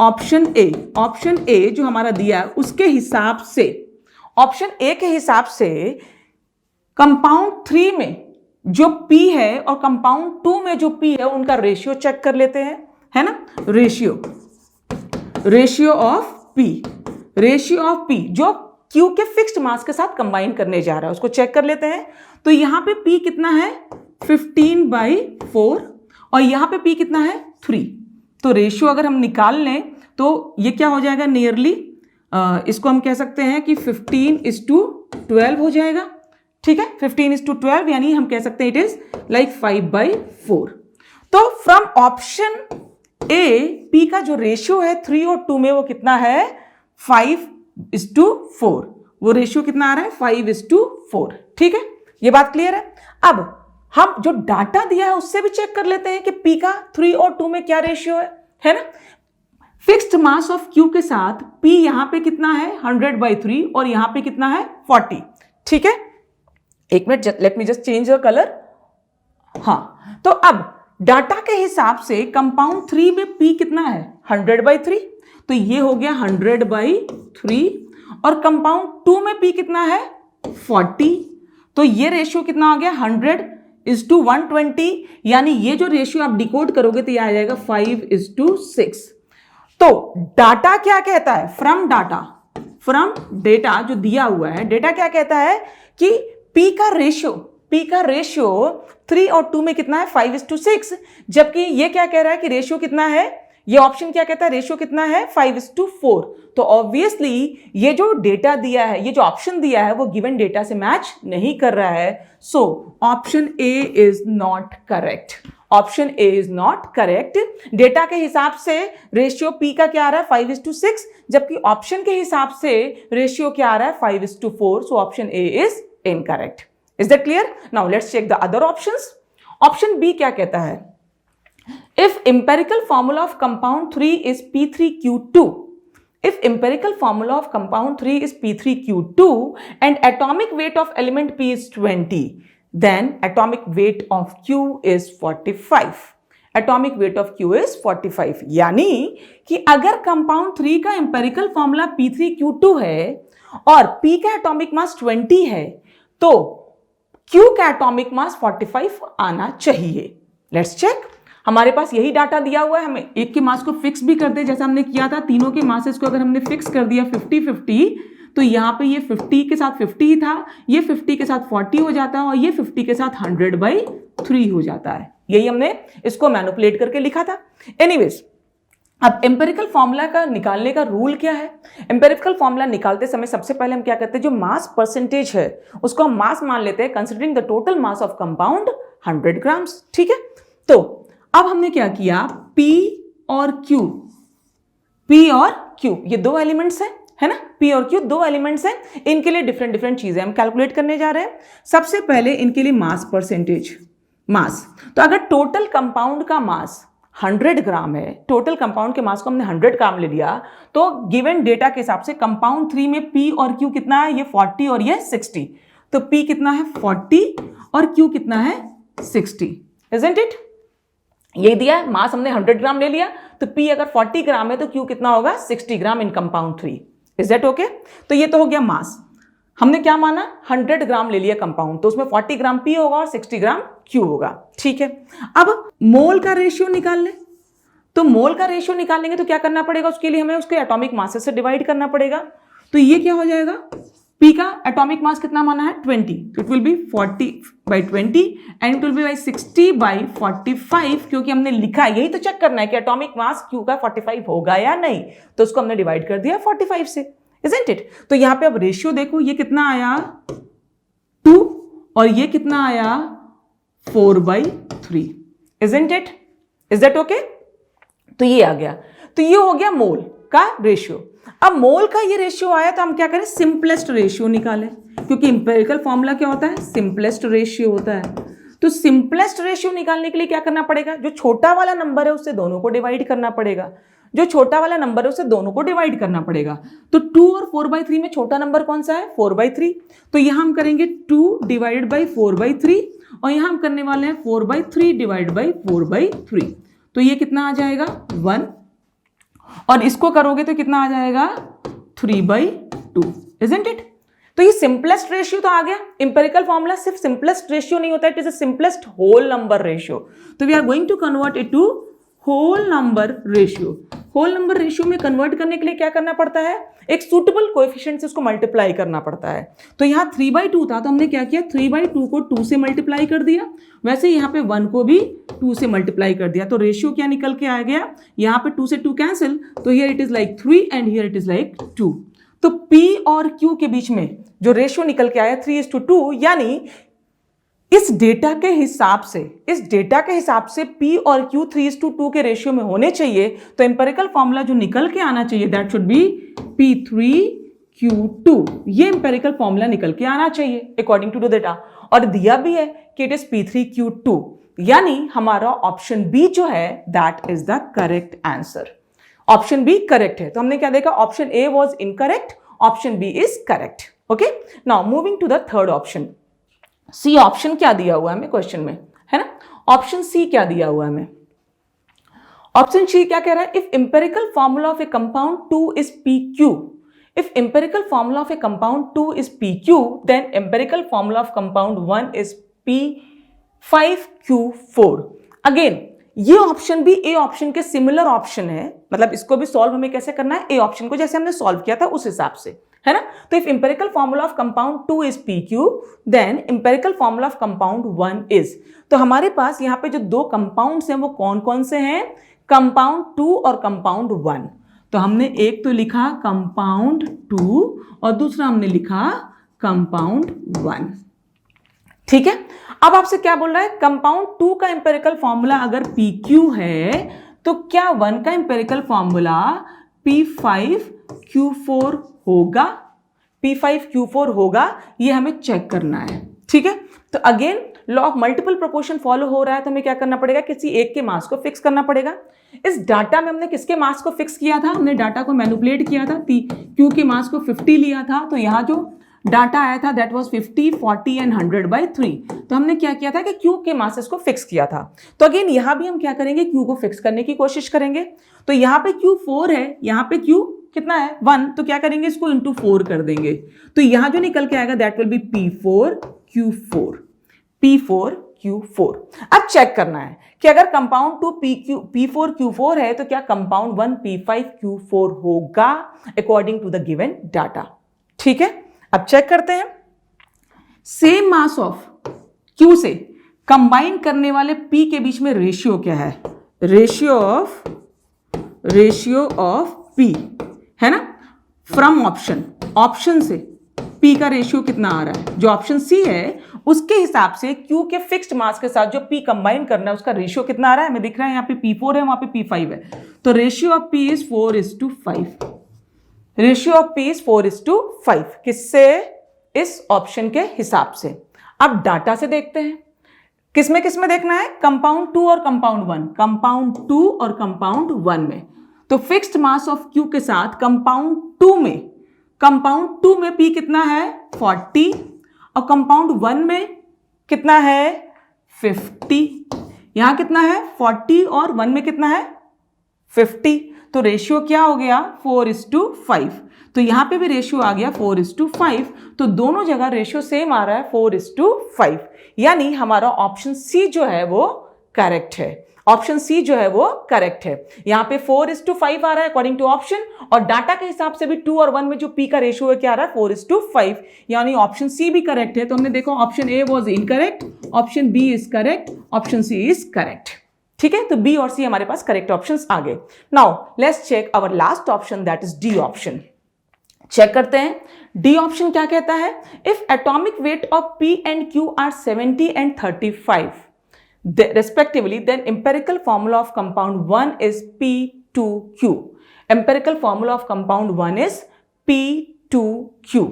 option A जो हमारा दिया है उसके हिसाब से, ऑप्शन ए के हिसाब से कंपाउंड 3 में जो P है और कंपाउंड 2 में जो P है उनका रेशियो चेक कर लेते हैं, है ना। रेशियो ऑफ P जो Q के फिक्स्ड मास के साथ कंबाइन करने जा रहा है उसको चेक कर लेते हैं। तो यहां पे P कितना है 15/4 और यहां पे P कितना है 3। तो रेशियो अगर हम निकाल लें तो ये क्या हो जाएगा, नियरली इसको हम कह सकते हैं कि 15:12 हो जाएगा, ठीक है। 15:12 यानी हम कह सकते हैं इट इज लाइक 5/4। तो फ्रॉम ऑप्शन ए P का जो रेशियो है 3 और 2 में वो कितना है 5:4। वो रेशियो कितना आ रहा है 5:4, ठीक है। ये बात क्लियर है। अब हम जो डाटा दिया है उससे भी चेक कर लेते हैं कि P का 3 और 2 में क्या रेशियो है ना। फिक्स्ड मास ऑफ Q के साथ P यहां पे कितना है 100/3 और यहां पे कितना है 40, ठीक है। एक minute, let me just change the colour. हाँ, तो अब डाटा के हिसाब से कंपाउंड 3 में P कितना है 100/3, तो ये हो गया 100/3 और कंपाउंड 2 में P कितना है 40, तो ये रेशियो कितना आ गया 100:120, यानी ये जो रेशियो आप डिकोड करोगे तो ये आ जाएगा 5:6। तो डाटा क्या कहता है, फ्रॉम डेटा जो दिया हुआ है, डेटा क्या कहता है कि P का रेशियो 3 और 2 में कितना है 5:6, जबकि ये क्या कह रहा है कि रेशियो कितना है, ये ऑप्शन क्या कहता है रेशियो कितना है 5:4। तो ऑब्वियसली ये जो डेटा दिया है, ये जो ऑप्शन दिया है वो गिवन डेटा से मैच नहीं कर रहा है। सो option A is not correct. Option A is not correct. Data के हिसाब से रेशियो P का क्या आ रहा है 5:6, जबकि ऑप्शन के हिसाब से रेशियो क्या आ रहा है 5:4। So option A is incorrect. Is that clear? Now let's check the other options. Option B क्या कहता है, if empirical formula of compound 3 is P3Q2, if empirical formula of compound 3 is P3Q2 and atomic weight of element P is 20, then atomic weight of Q is 45. Atomic weight of Q is 45, यानी कि अगर कंपाउंड 3 का एम्पेरिकल फॉर्मूला P3Q2 है और P का एटॉमिक मास 20 है तो Q का एटॉमिक मास 45 आना चाहिए। Let's check. हमारे पास यही डाटा दिया हुआ है, हमें एक के मास को फिक्स भी कर दे जैसा हमने किया था। तीनों के मासेस को अगर हमने फिक्स कर दिया 50-50, तो यहाँ पे ये 50 के साथ 50 ही था, ये 50 के साथ 40 हो जाता है और ये 50 के साथ 100/3 हो जाता है। यही हमने इसको मैनिपुलेट करके लिखा था। एनीवेज, अब एम्पेरिकल फॉर्मूला का निकालने का रूल क्या है। एम्पेरिकल फॉर्मूला निकालते समय सबसे पहले हम क्या करते हैं, जो मास परसेंटेज है उसको हम मास मान लेते हैं considering the total mass of compound 100 grams, ठीक है। तो अब हमने क्या किया, P और Q ये दो एलिमेंट्स हैं, है ना। P और Q दो एलिमेंट्स हैं, इनके लिए डिफरेंट चीजें हम कैलकुलेट करने जा रहे हैं। सबसे पहले इनके लिए मास परसेंटेज, मास। तो अगर टोटल कंपाउंड का मास 100 ग्राम है, टोटल कंपाउंड के मास को हमने 100 ग्राम ले लिया, तो गिवन डेटा के हिसाब से कंपाउंड 3 में P और Q कितना है, ये 40 और ये 60। तो P कितना है 40 और Q कितना है 60, isn't it? ये दिया है, मास हमने 100 ग्राम ले लिया, तो P अगर 40 ग्राम है तो Q कितना होगा 60 ग्राम इन कंपाउंड 3, इज दैट ओके? तो ये तो हो गया मास। हमने क्या माना 100 ग्राम ले लिया कंपाउंड, तो उसमें 40 ग्राम P होगा और 60 ग्राम Q होगा, ठीक है। अब मोल का रेशियो निकाल ले, तो मोल का रेशियो निकालेंगे तो क्या करना पड़ेगा, उसके लिए हमें उसके एटॉमिक मास से डिवाइड करना पड़ेगा। तो ये क्या हो जाएगा, P का एटॉमिक मास कितना माना है 20, तो it will be 40/20 and it will be by 60/45, क्योंकि हमने लिखा यही तो चेक करना है कि एटॉमिक मास Q का 45 होगा या नहीं, तो उसको हमने डिवाइड कर दिया 45 से, isn't it? तो यहां पे अब रेशियो देखो, ये कितना आया 2 और ये कितना आया 4/3, isn't it? Is that okay? तो ये आ गया, तो ये हो गया मोल का रेशियो। अब मोल का ये रेशियो आया तो हम क्या करें, सिंपलेस्ट रेशियो निकालें, क्योंकि इंपेरिकल फॉर्मूला क्या होता है, सिंपलेस्ट रेशियो होता है। तो सिंपलेस्ट रेशियो निकालने के लिए क्या करना पड़ेगा, जो छोटा वाला नंबर है उससे दोनों को डिवाइड करना पड़ेगा, जो छोटा वाला नंबर है उससे दोनों को डिवाइड करना पड़ेगा। तो 2 और 4/3 में छोटा नंबर कौन सा है 4/3, तो यहां हम करेंगे 2 डिवाइड बाई 4/3 और यहां हम करने वाले हैं 4/3 डिवाइड बाई 4/3, तो ये कितना आ जाएगा 1 और इसको करोगे तो कितना आ जाएगा 3/2, isn't it? तो ये सिंपलेस्ट रेशियो तो आ गया। इंपेरिकल फॉर्मूला सिर्फ सिंपलेस्ट रेशियो नहीं होता, it is a simplest whole number ratio. तो we are going to convert it to whole number ratio. Whole number ratio में कन्वर्ट करने के लिए क्या करना पड़ता है, एक सूटेबल कोएफिशिएंट से उसको मल्टीप्लाई करना पड़ता है। तो यहाँ 3/2 था तो हमने क्या किया 3/2 को 2 से मल्टीप्लाई कर दिया, वैसे यहाँ पे 1 को भी 2 से मल्टीप्लाई कर दिया, तो रेशियो क्या निकल के आ गया, यहाँ पे 2 से 2 कैंसिल, तो here it is like 3 and here it is like 2। तो P और Q के बीच में जो रेशियो निकल के आया 3:2, यानी इस डेटा के हिसाब से P और Q 3:2 के रेशियो में होने चाहिए। तो एम्पिरिकल फॉर्मूला जो निकल के आना चाहिए दैट शुड बी P3Q2, ये एम्पिरिकल फॉर्मूला निकल के आना चाहिए अकॉर्डिंग टू द डेटा, और दिया भी है कि इट इज P3Q2, यानी हमारा ऑप्शन बी जो है that is the correct answer. Option B correct है, तो हमने क्या देखा, option A was incorrect, option B is correct. Okay, now moving to the third option. C option क्या दिया हुआ है हमें क्वेश्चन में, है ना, ऑप्शन सी क्या दिया हुआ है हमें, ऑप्शन सी क्या कह रहा है, if empirical formula of a compound 2 is PQ, if empirical formula of a compound 2 is PQ, then empirical formula of compound 1 is P5Q4। Again ये ऑप्शन भी ए ऑप्शन के सिमिलर ऑप्शन है, मतलब इसको भी सॉल्व हमें कैसे करना है, ए ऑप्शन को जैसे हमने सॉल्व किया था उस हिसाब से, है ना। तो if empirical formula of compound 2 is PQ, then empirical formula of compound 1 is, तो हमारे पास यहाँ पे जो दो कंपाउंड्स हैं वो कौन कौन से हैं, कंपाउंड 2 और कंपाउंड 1। तो हमने एक तो लिखा कंपाउंड 2 और दूसरा हमने लिखा कंपाउंड 1, ठीक है। अब आपसे क्या बोल रहा है, कंपाउंड 2 का एम्पिरिकल फॉर्मूला अगर PQ है तो क्या 1 का एम्पिरिकल फॉर्मूला P5Q4 होगा, P5Q4 होगा, ये हमें चेक करना है, ठीक है। तो again law of multiple proportion follow हो रहा है, तो हमें क्या करना पड़ेगा, किसी एक के मास को फिक्स करना पड़ेगा। इस डाटा में हमने किसके मास को फिक्स किया था, हमने डाटा को मैनिपुलेट किया था, Q के मास को 50 लिया था, तो यहाँ जो डाटा आया था दैट वाज 50, 40 एंड 100/3। तो हमने क्या किया था कि Q के मासेस को फिक्स किया था। तो अगेन यहाँ भी हम क्या करेंगे, Q को फिक्स करने की कोशिश करेंगे। तो यहाँ पे Q 4 है, यहाँ पे Q कितना है 1, तो क्या करेंगे, इसको इंटू 4 कर देंगे, तो यहाँ जो निकल के आएगा that will be P4Q4, P4Q4। अब चेक करना है कि अगर कंपाउंड 2 P4Q4 है तो क्या कंपाउंड 1 P5Q4 होगा according to the given data, ठीक है। अब चेक करते हैं, सेम मास ऑफ Q से कंबाइन करने वाले P के बीच में रेशियो क्या है, रेशियो ऑफ P, है ना, फ्रॉम ऑप्शन से P का रेशियो कितना आ रहा है, जो ऑप्शन C है उसके हिसाब से Q के फिक्स्ड मास के साथ जो P कंबाइन करना है उसका रेशियो कितना आ रहा है, हमें दिख रहा है यहाँ पे P4 है, वहां पे P5 है, तो ratio of P is 4:5, ratio of P is 4:5, किससे, इस ऑप्शन के हिसाब से। अब डाटा से देखते हैं, किसमें किसमें देखना है, कंपाउंड 2 और कंपाउंड 1, कंपाउंड 2 और कंपाउंड 1 में। तो फिक्स्ड मास ऑफ Q के साथ कंपाउंड 2 में P कितना है 40 और कंपाउंड 1 में कितना है 50, यहां कितना है 40 और 1 में कितना है 50, तो रेशियो क्या हो गया 4:5। तो यहां पे भी रेशियो आ गया 4:5, तो दोनों जगह रेशियो सेम आ रहा है 4:5, यानी हमारा ऑप्शन सी जो है वो करेक्ट है। ऑप्शन सी जो है वो करेक्ट है। यहां पे 4:5 आ रहा है अकॉर्डिंग टू ऑप्शन, और डाटा के हिसाब से भी 2 और 1 में जो पी का रेशियो है क्या आ रहा है 4:5, यानी ऑप्शन सी भी करेक्ट है। तो हमने देखो option A was incorrect, option B is correct, option C is correct. ठीक है, तो बी और सी हमारे पास करेक्ट ऑप्शंस आ गए। Now let's check our last option, that is D option. Check करते हैं डी ऑप्शन क्या कहता है। If atomic weight of P and Q are 70 and 35 respectively, then empirical formula of compound 1 is P2Q. Empirical formula of compound 1 is P2Q.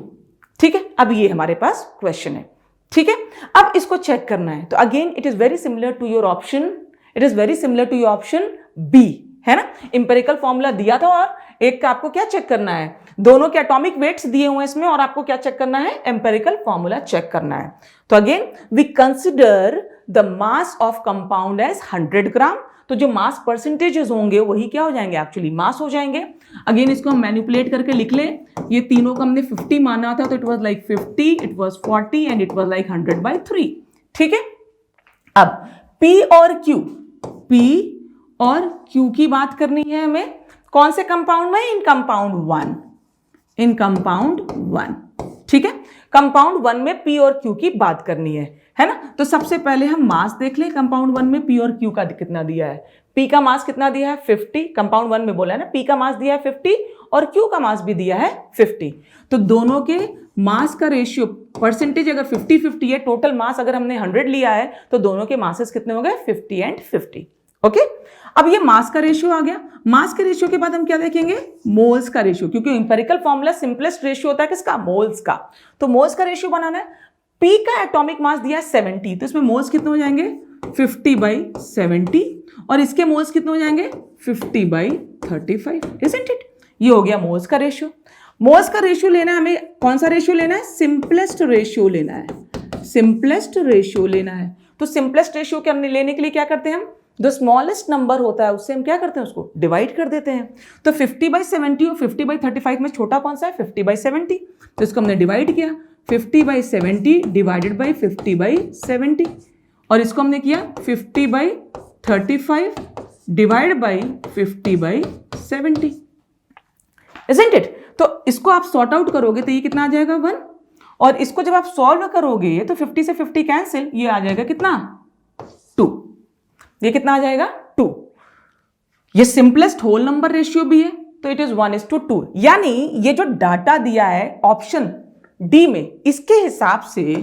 ठीक है, अब ये हमारे पास क्वेश्चन है। ठीक है, अब इसको चेक करना है, तो again it is very similar to your option, it is very similar to your option B, है ना। इंपेरिकल फॉर्मूला दिया था और एक का आपको क्या चेक करना है, दोनों के एटॉमिक वेट्स दिए हुए हैं इसमें, और आपको क्या चेक करना है एम्पेरिकल फॉर्मूला चेक करना है। तो again we consider the mass of compound as 100 gram, तो जो मास परसेंटेजेस होंगे वही क्या हो जाएंगे एक्चुअली मास हो जाएंगे। अगेन इसको हम मैनिपुलेट करके लिख ले, ये तीनों को हमने 50 माना था, तो it was like 50, it was 40 and it was like 100/3। ठीक है, अब P और Q की बात करनी है हमें, कौन से कंपाउंड में, इन कंपाउंड 1। ठीक है, कंपाउंड 1 में P और Q की बात करनी है ना। तो सबसे पहले हम मास देख लें, कंपाउंड 1 में P और Q का कितना दिया है। P का मास कितना दिया है 50, कंपाउंड 1 में बोला है ना, P का मास दिया है 50 और Q का मास भी दिया है 50। तो दोनों के मास का रेशियो परसेंटेज अगर 50-50 है, टोटल मास अगर हमने 100 लिया है, तो दोनों के मासेस कितने हो गए 50 and 50। ओके, अब ये मास का रेशियो आ गया। मास के रेशियो के बाद हम क्या देखेंगे, मोल्स का रेशियो, क्योंकि इंपेरिकल फॉर्मूला सिंपलेस्ट रेशियो होता है किसका, मोल्स का। तो मोल्स का रेशियो बनाना है। P का एटॉमिक मास दिया है 70, तो इसमें मोल्स कितने हो जाएंगे 50/70, और इसके मोल्स कितने हो जाएंगे 50/35, इजंट इट। ये हो गया मोल्स का रेशियो। मोल्स का रेशियो लेना है हमें, कौन सा रेशियो लेना है, सिंपलेस्ट रेशियो लेना है, सिंपलेस्ट रेशियो लेना है। तो सिंपलेस्ट रेशियो के हमने लेने के लिए क्या करते हैं हम, जो स्मॉलेस्ट नंबर होता है उससे हम क्या करते हैं, उसको डिवाइड कर देते हैं। तो 50/70 और 50/35 में छोटा कौन सा है 50/70, तो इसको हमने डिवाइड किया, 50/70 डिवाइडेड बाई 50/70, और इसको हमने किया 50/35 डिवाइड बाई 50/70, इजंट इट। तो इसको आप सॉर्ट आउट करोगे तो ये कितना आ जाएगा 1, और इसको जब आप सॉल्व करोगे तो 50 से 50 कैंसिल, ये आ जाएगा कितना 2, ये कितना आ जाएगा 2। ये सिंपलेस्ट होल नंबर रेशियो भी है, तो इट इज 1:2, यानी ये जो डाटा दिया है ऑप्शन डी में, इसके हिसाब से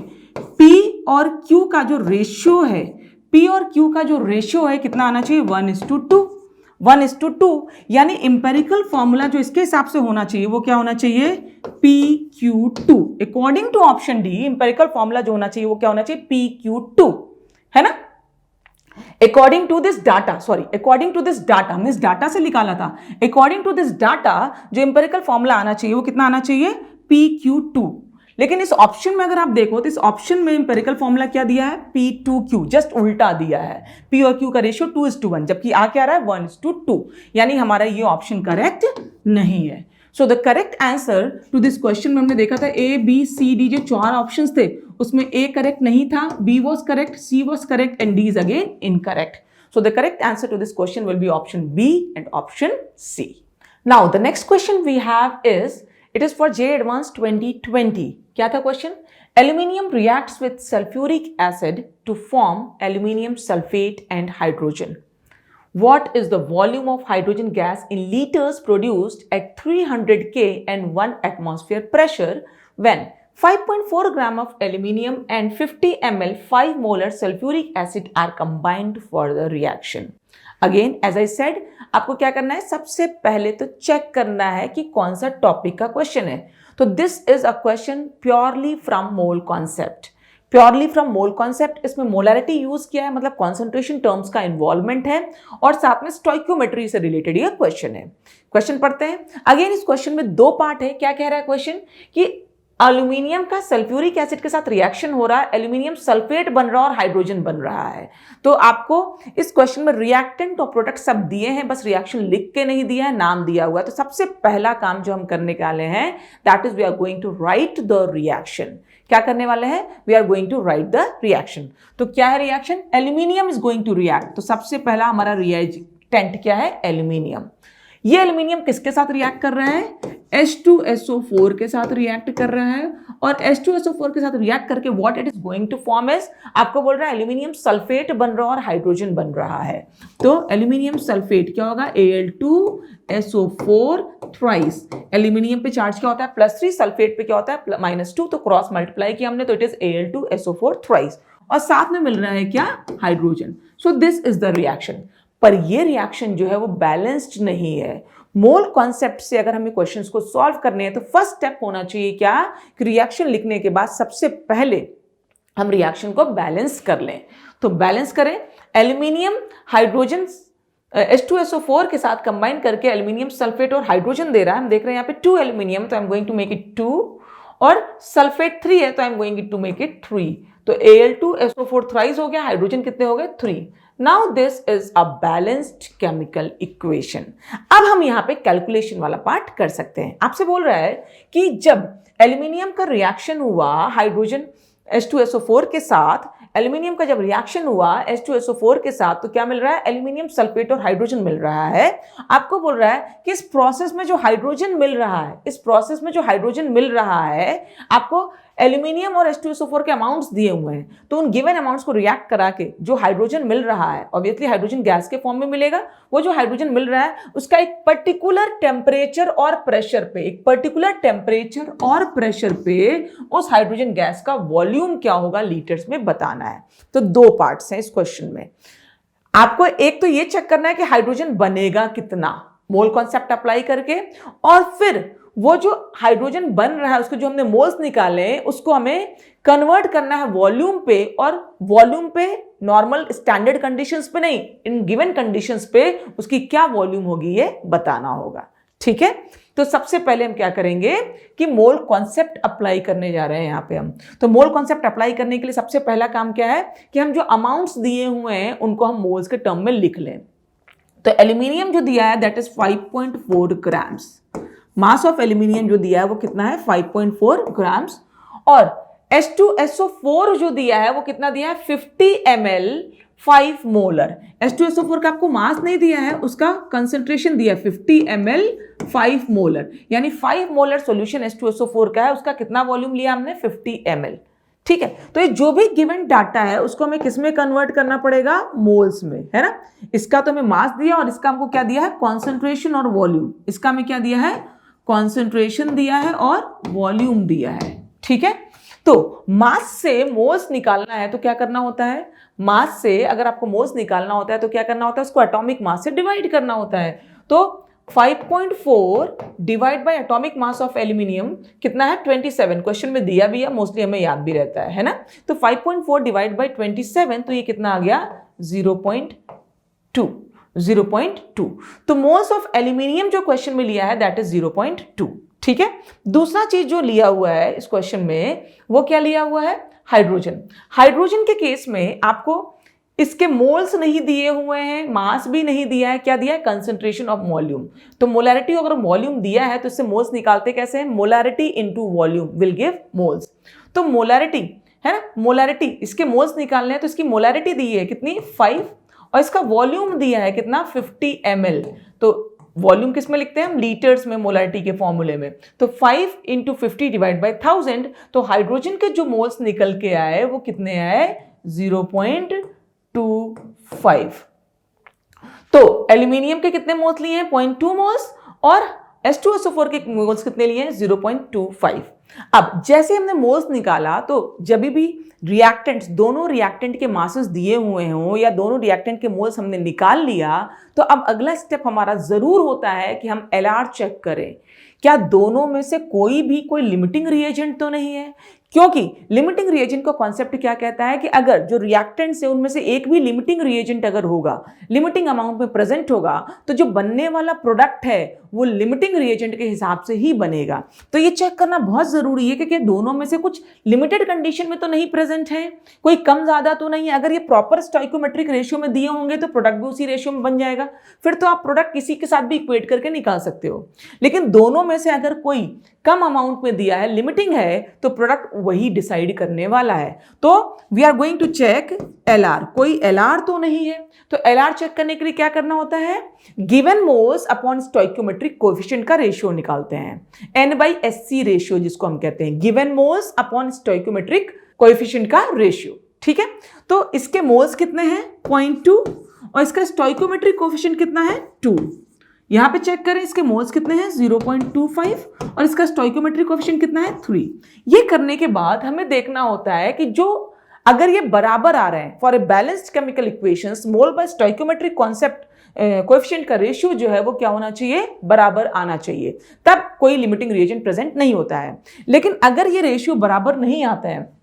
P और Q का जो रेशियो है, P और Q का जो रेशियो है कितना आना चाहिए 1:2, 1:2, यानी इंपेरिकल फॉर्मूला जो इसके हिसाब से होना चाहिए वो क्या होना चाहिए PQ2। According to option D empirical formula जो होना चाहिए वो क्या होना चाहिए PQ2, है ना। अकॉर्डिंग टू दिस डाटा, हमने इस डाटा से निकाला था। अकॉर्डिंग टू दिस डाटा जो इंपेरिकल फॉर्मूला आना चाहिए वो कितना आना चाहिए PQ2। लेकिन इस ऑप्शन में अगर आप देखो तो इस ऑप्शन में इंपेरिकल फॉर्मूला क्या दिया है P2Q, जस्ट उल्टा दिया है। P और Q का रेशियो 2:1, जबकि आ क्या रहा है 1:2, यानी हमारा ये ऑप्शन करेक्ट नहीं है। So the correct answer to this question में हमने देखा था A, B, C, D जो 4 ऑप्शंस थे उसमें A करेक्ट नहीं था, B was correct, C was correct and D is again incorrect. So the correct answer to this question will be option B and option C. Now the next question we have is, it is for J Advanced 2020. क्या था question, aluminium reacts with sulfuric acid to form aluminium sulfate and hydrogen. What is the volume of hydrogen gas in liters produced at 300 K and 1 atmosphere pressure when 5.4 gram of aluminium and 50 ml 5 molar sulfuric acid are combined for the reaction? Again, as I said, आपको क्या करना है, सबसे पहले तो चेक करना है कि कौन सा टॉपिक का क्वेश्चन है। तो this is a question purely from mole concept, purely from mole concept. इसमें मोलैरिटी यूज किया है, मतलब कॉन्सेंट्रेशन टर्म्स का इन्वॉल्वमेंट है, और साथ में स्टोइकियोमेट्री से रिलेटेड ये क्वेश्चन है। क्वेश्चन पढ़ते हैं। अगेन इस क्वेश्चन में 2 पार्ट है। क्या कह रहा है क्वेश्चन कि एल्यूमिनियम का सल्फ्यूरिक एसिड के साथ रिएक्शन हो रहा है, एल्यूमिनियम सल्फेट बन रहा है और हाइड्रोजन बन रहा है। तो आपको इस क्वेश्चन में रिएक्टेंट और प्रोडक्ट सब दिए हैं, बस रिएक्शन लिख के नहीं दिया है, नाम दिया हुआ है। तो सबसे पहला काम जो हम करने वाले हैं that is we are going to write the reaction. क्या करने वाले हैं? We are going to write the reaction. तो क्या है reaction? Aluminium is going to react. तो सबसे पहला हमारा रिएजेंट क्या है? एल्यूमिनियम। ये एल्यूमिनियम किसके साथ रिएक्ट कर रहा है? H2SO4 के साथ रिएक्ट कर रहा है, और H2SO4 के साथ रिएक्ट करके what it is going to form is, आपको बोल रहा है एल्यूमिनियम सल्फेट बन रहा है और हाइड्रोजन बन रहा है। तो एल्यूमिनियम सल्फेट क्या होगा? Al2SO4 thrice. एल्यूमिनियम पे चार्ज क्या होता है? +3, सल्फेट पे क्या होता है? -2। तो क्रॉस मल्टीप्लाई किया हमने, तो इट इज Al2SO4 थ्राइस, और साथ में मिल रहा है क्या? Hydrogen. So this is the reaction. पर ये रिएक्शन जो है वो बैलेंस्ड नहीं है। मोल कॉन्सेप्ट से अगर हमें क्वेश्चंस को सॉल्व करने हैं तो फर्स्ट स्टेप होना चाहिए क्या? कि रिएक्शन लिखने के बाद सबसे पहले हम रिएक्शन को बैलेंस कर लें। तो बैलेंस करें, एल्यूमिनियम हाइड्रोजन H2SO4 के साथ कंबाइन करके एल्यूमिनियम सल्फेट और हाइड्रोजन दे रहा है। हम देख रहे हैं यहाँ पे 2 एल्यूमिनियम, तो I am going to make it 2, और सल्फेट 3 है, तो I am going to make it 3। तो Al2SO4 थ्राइस हो गया, हाइड्रोजन कितने हो गए? 3। Now this is a balanced chemical equation। अब हम यहाँ पे कैलकुलेशन वाला पार्ट कर सकते हैं। आपसे बोल रहा है कि जब एल्यूमिनियम का रिएक्शन हुआ हाइड्रोजन H2SO4 के साथ, एल्यूमिनियम का जब रिएक्शन हुआ H2SO4 के साथ, तो क्या मिल रहा है? एल्यूमिनियम सल्फेट और हाइड्रोजन मिल रहा है। आपको बोल रहा है कि इस प्रोसेस में जो हाइड्रोजन मिल रहा है, इस प्रोसेस में जो हाइड्रोजन मिल रहा है, आपको एल्यूमिनियम और H2SO4 के अमाउंट्स दिए हुए हैं, तो उन गिवन अमाउंट्स को रिएक्ट करा के जो हाइड्रोजन मिल रहा है, ऑब्वियसली हाइड्रोजन गैस के फॉर्म में मिलेगा, वो जो हाइड्रोजन मिल रहा है उसका एक पर्टिकुलर टेम्परेचर और प्रेशर पे, एक पर्टिकुलर टेम्परेचर और प्रेशर पे उस हाइड्रोजन गैस का वॉल्यूम क्या होगा लीटर्स में बताना है। तो 2 पार्ट्स हैं इस क्वेश्चन में। आपको एक तो ये चेक करना है कि हाइड्रोजन बनेगा कितना, मोल कॉन्सेप्ट अप्लाई करके, और फिर वो जो हाइड्रोजन बन रहा है उसको जो हमने मोल्स निकाले उसको हमें कन्वर्ट करना है वॉल्यूम पे, और वॉल्यूम पे नॉर्मल स्टैंडर्ड कंडीशंस पे नहीं, इन गिवन कंडीशंस पे उसकी क्या वॉल्यूम होगी ये बताना होगा। ठीक है, तो सबसे पहले हम क्या करेंगे कि मोल कॉन्सेप्ट अप्लाई करने जा रहे हैं यहाँ पे हम। तो मोल कॉन्सेप्ट अप्लाई करने के लिए सबसे पहला काम क्या है कि हम जो अमाउंट्स दिए हुए हैं उनको हम मोल्स के टर्म में लिख लें। तो एल्यूमिनियम जो दिया है that is 5.4 grams. Mass of aluminium जो दिया है वो कितना है? 5.4 ग्राम्स। और H2SO4 जो दिया है वो कितना दिया है? 50 ml 5 मोलर। H2SO4 का आपको मास नहीं दिया है, उसका कंसंट्रेशन दिया है 50 ml 5 मोलर, यानी 5 मोलर सॉल्यूशन H2SO4 का है, उसका कितना वॉल्यूम लिया हमने? 50 ml। ठीक है, तो ये जो भी गिवन डाटा है उसको हमें किस में कन्वर्ट करना पड़ेगा? मोल्स में, है ना। इसका तो हमें मास दिया और इसका हमको क्या दिया है? कॉन्सेंट्रेशन और वॉल्यूम। इसका हमें क्या दिया है? कॉन्सेंट्रेशन दिया है और वॉल्यूम दिया है। ठीक है, तो मास से मोल्स निकालना है तो क्या करना होता है? मास से अगर आपको मोल्स निकालना होता है तो क्या करना होता है? उसको एटॉमिक मास से डिवाइड करना होता है। तो 5.4 divide by atomic mass of aluminium कितना है? 27। क्वेश्चन में दिया भी है, मोस्टली हमें याद भी रहता है ना। तो 5.4 डिवाइड बाय 27, तो ये कितना आ गया? 0.2। 0.2। तो मोल्स ऑफ एल्यूमिनियम जो क्वेश्चन में लिया है दैट इज 0.2। ठीक है, दूसरा चीज जो लिया हुआ है इस क्वेश्चन में वो क्या लिया हुआ है? हाइड्रोजन। हाइड्रोजन के केस में आपको इसके मोल्स नहीं दिए हुए हैं, मास भी नहीं दिया है, क्या दिया है? Concentration of volume. तो मोलैरिटी अगर वॉल्यूम दिया है तो इससे मोल्स निकालते कैसे हैं? Molarity into volume will give moles. तो मोलैरिटी है ना, मोलैरिटी, इसके मोल्स निकालने हैं तो इसकी मोलैरिटी दी है कितनी? 5, और इसका वॉल्यूम दिया है कितना? 50 ml। तो वॉल्यूम किस में लिखते हैं हम? लीटर्स में, मोलैरिटी के फॉर्मूले में। तो 5 × 50 डिवाइड बाय 1000, तो हाइड्रोजन के जो मोल्स निकल के आए वो कितने आए? 0.25। तो एल्यूमिनियम के कितने मोल्स लिए हैं? 0.2 मोल्स, और H2SO4 के मोल्स कितने लिए हैं? 0.25। अब जैसे हमने मोल्स निकाला तो जब भी रिएक्टेंट्स, दोनों रिएक्टेंट के मासेस दिए हुए हों या दोनों रिएक्टेंट के मोल्स हमने निकाल लिया, तो अब अगला स्टेप हमारा जरूर होता है कि हम LR चेक करें। क्या दोनों में से कोई लिमिटिंग रिएजेंट तो नहीं है? क्योंकि लिमिटिंग रिएजेंट का कॉन्सेप्ट क्या कहता है कि अगर जो रिएक्टेंट्स है उनमें से एक भी लिमिटिंग रिएजेंट अगर होगा, लिमिटिंग अमाउंट में प्रेजेंट होगा, तो जो बनने वाला प्रोडक्ट है वो लिमिटिंग रिएजेंट के हिसाब से ही बनेगा। तो ये चेक करना बहुत जरूरी है कि दोनों में से कुछ लिमिटेड कंडीशन में तो नहीं प्रेजेंट है, कोई कम ज्यादा तो नहीं है। अगर ये प्रॉपर स्टोइकोमेट्रिक रेशियो में दिए होंगे तो प्रोडक्ट भी उसी रेशियो में बन जाएगा, फिर तो आप प्रोडक्ट किसी के साथ भी इक्वेट करके निकाल सकते हो। लेकिन दोनों में से अगर कोई कम अमाउंट में दिया है, लिमिटिंग है, तो प्रोडक्ट वही डिसाइड करने वाला है। तो we are going to check LR, कोई LR तो नहीं है। तो LR चेक करने के लिए क्या करना होता है, given moles upon stoichiometric coefficient का रेशियो निकालते हैं, N/SC रेशियो जिसको हम कहते हैं, given moles upon stoichiometric coefficient का रेशियो। ठीक है, तो इसके मोल्स कितने हैं 0.2 और इसका स्टोइकोमेट्रिक कोएफिशिएंट कितना है 2। यहां पे चेक करें इसके मोल्स कितने हैं 0.25 और इसका स्टोइकोमेट्रिक कोएफिशिएंट कितना है 3। ये करने के बाद हमें देखना होता है कि जो अगर ये बराबर आ रहे हैं for a balanced chemical equations, mole by stoichiometric concept coefficient का रेशियो जो है वो क्या होना चाहिए, बराबर आना चाहिए, तब कोई लिमिटिंग रिएजेंट प्रेजेंट नहीं होता है। लेकिन अगर ये रेशियो बराबर नहीं आता है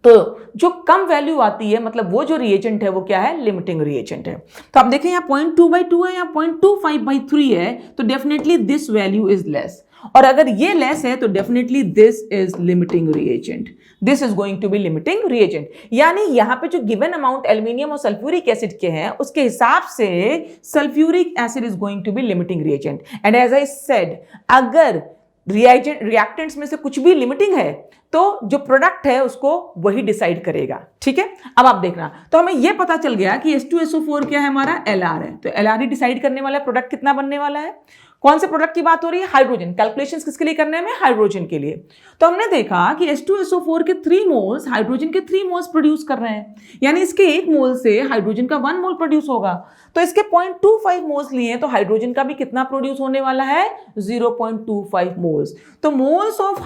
तो जो कम वैल्यू आती है, मतलब वो जो रिएजेंट है वो क्या है, लिमिटिंग रिएजेंट है। तो आप देखें यहाँ 0.2/2 है, यहाँ 0.25/3 है, तो definitely this value is less. और अगर ये लेस है तो definitely this is limiting reagent, this is going to be limiting reagent. यानी यहाँ पे जो गिवन अमाउंट एल्यूमिनियम और सल्फ्यूरिक एसिड के हैं उसके हिसाब से sulphuric acid is going to be limiting reagent. And as I said, अगर रिएक्टेंट्स में से कुछ भी लिमिटिंग है तो जो प्रोडक्ट है उसको वही डिसाइड करेगा। ठीक है, अब आप देखना, तो हमें यह पता चल गया कि H2SO4 क्या है, हमारा LR है। तो LR ही डिसाइड करने वाला प्रोडक्ट कितना बनने वाला है। कौन से प्रोडक्ट की बात हो रही है, हाइड्रोजन। कैलकुलेशंस किसके लिए करने में, हाइड्रोजन के लिए। तो हमने देखा कि H2SO4 के 3 मोल्स हाइड्रोजन के 3 मोल्स प्रोड्यूस कर रहे हैं, यानी इसके 1 मोल से हाइड्रोजन का 1 मोल प्रोड्यूस होगा। तो इसके 0.25 मोल्स लिए तो हाइड्रोजन का भी कितना प्रोड्यूस होने वाला है, 0.25 मोल्स। तो मोल्स ऑफ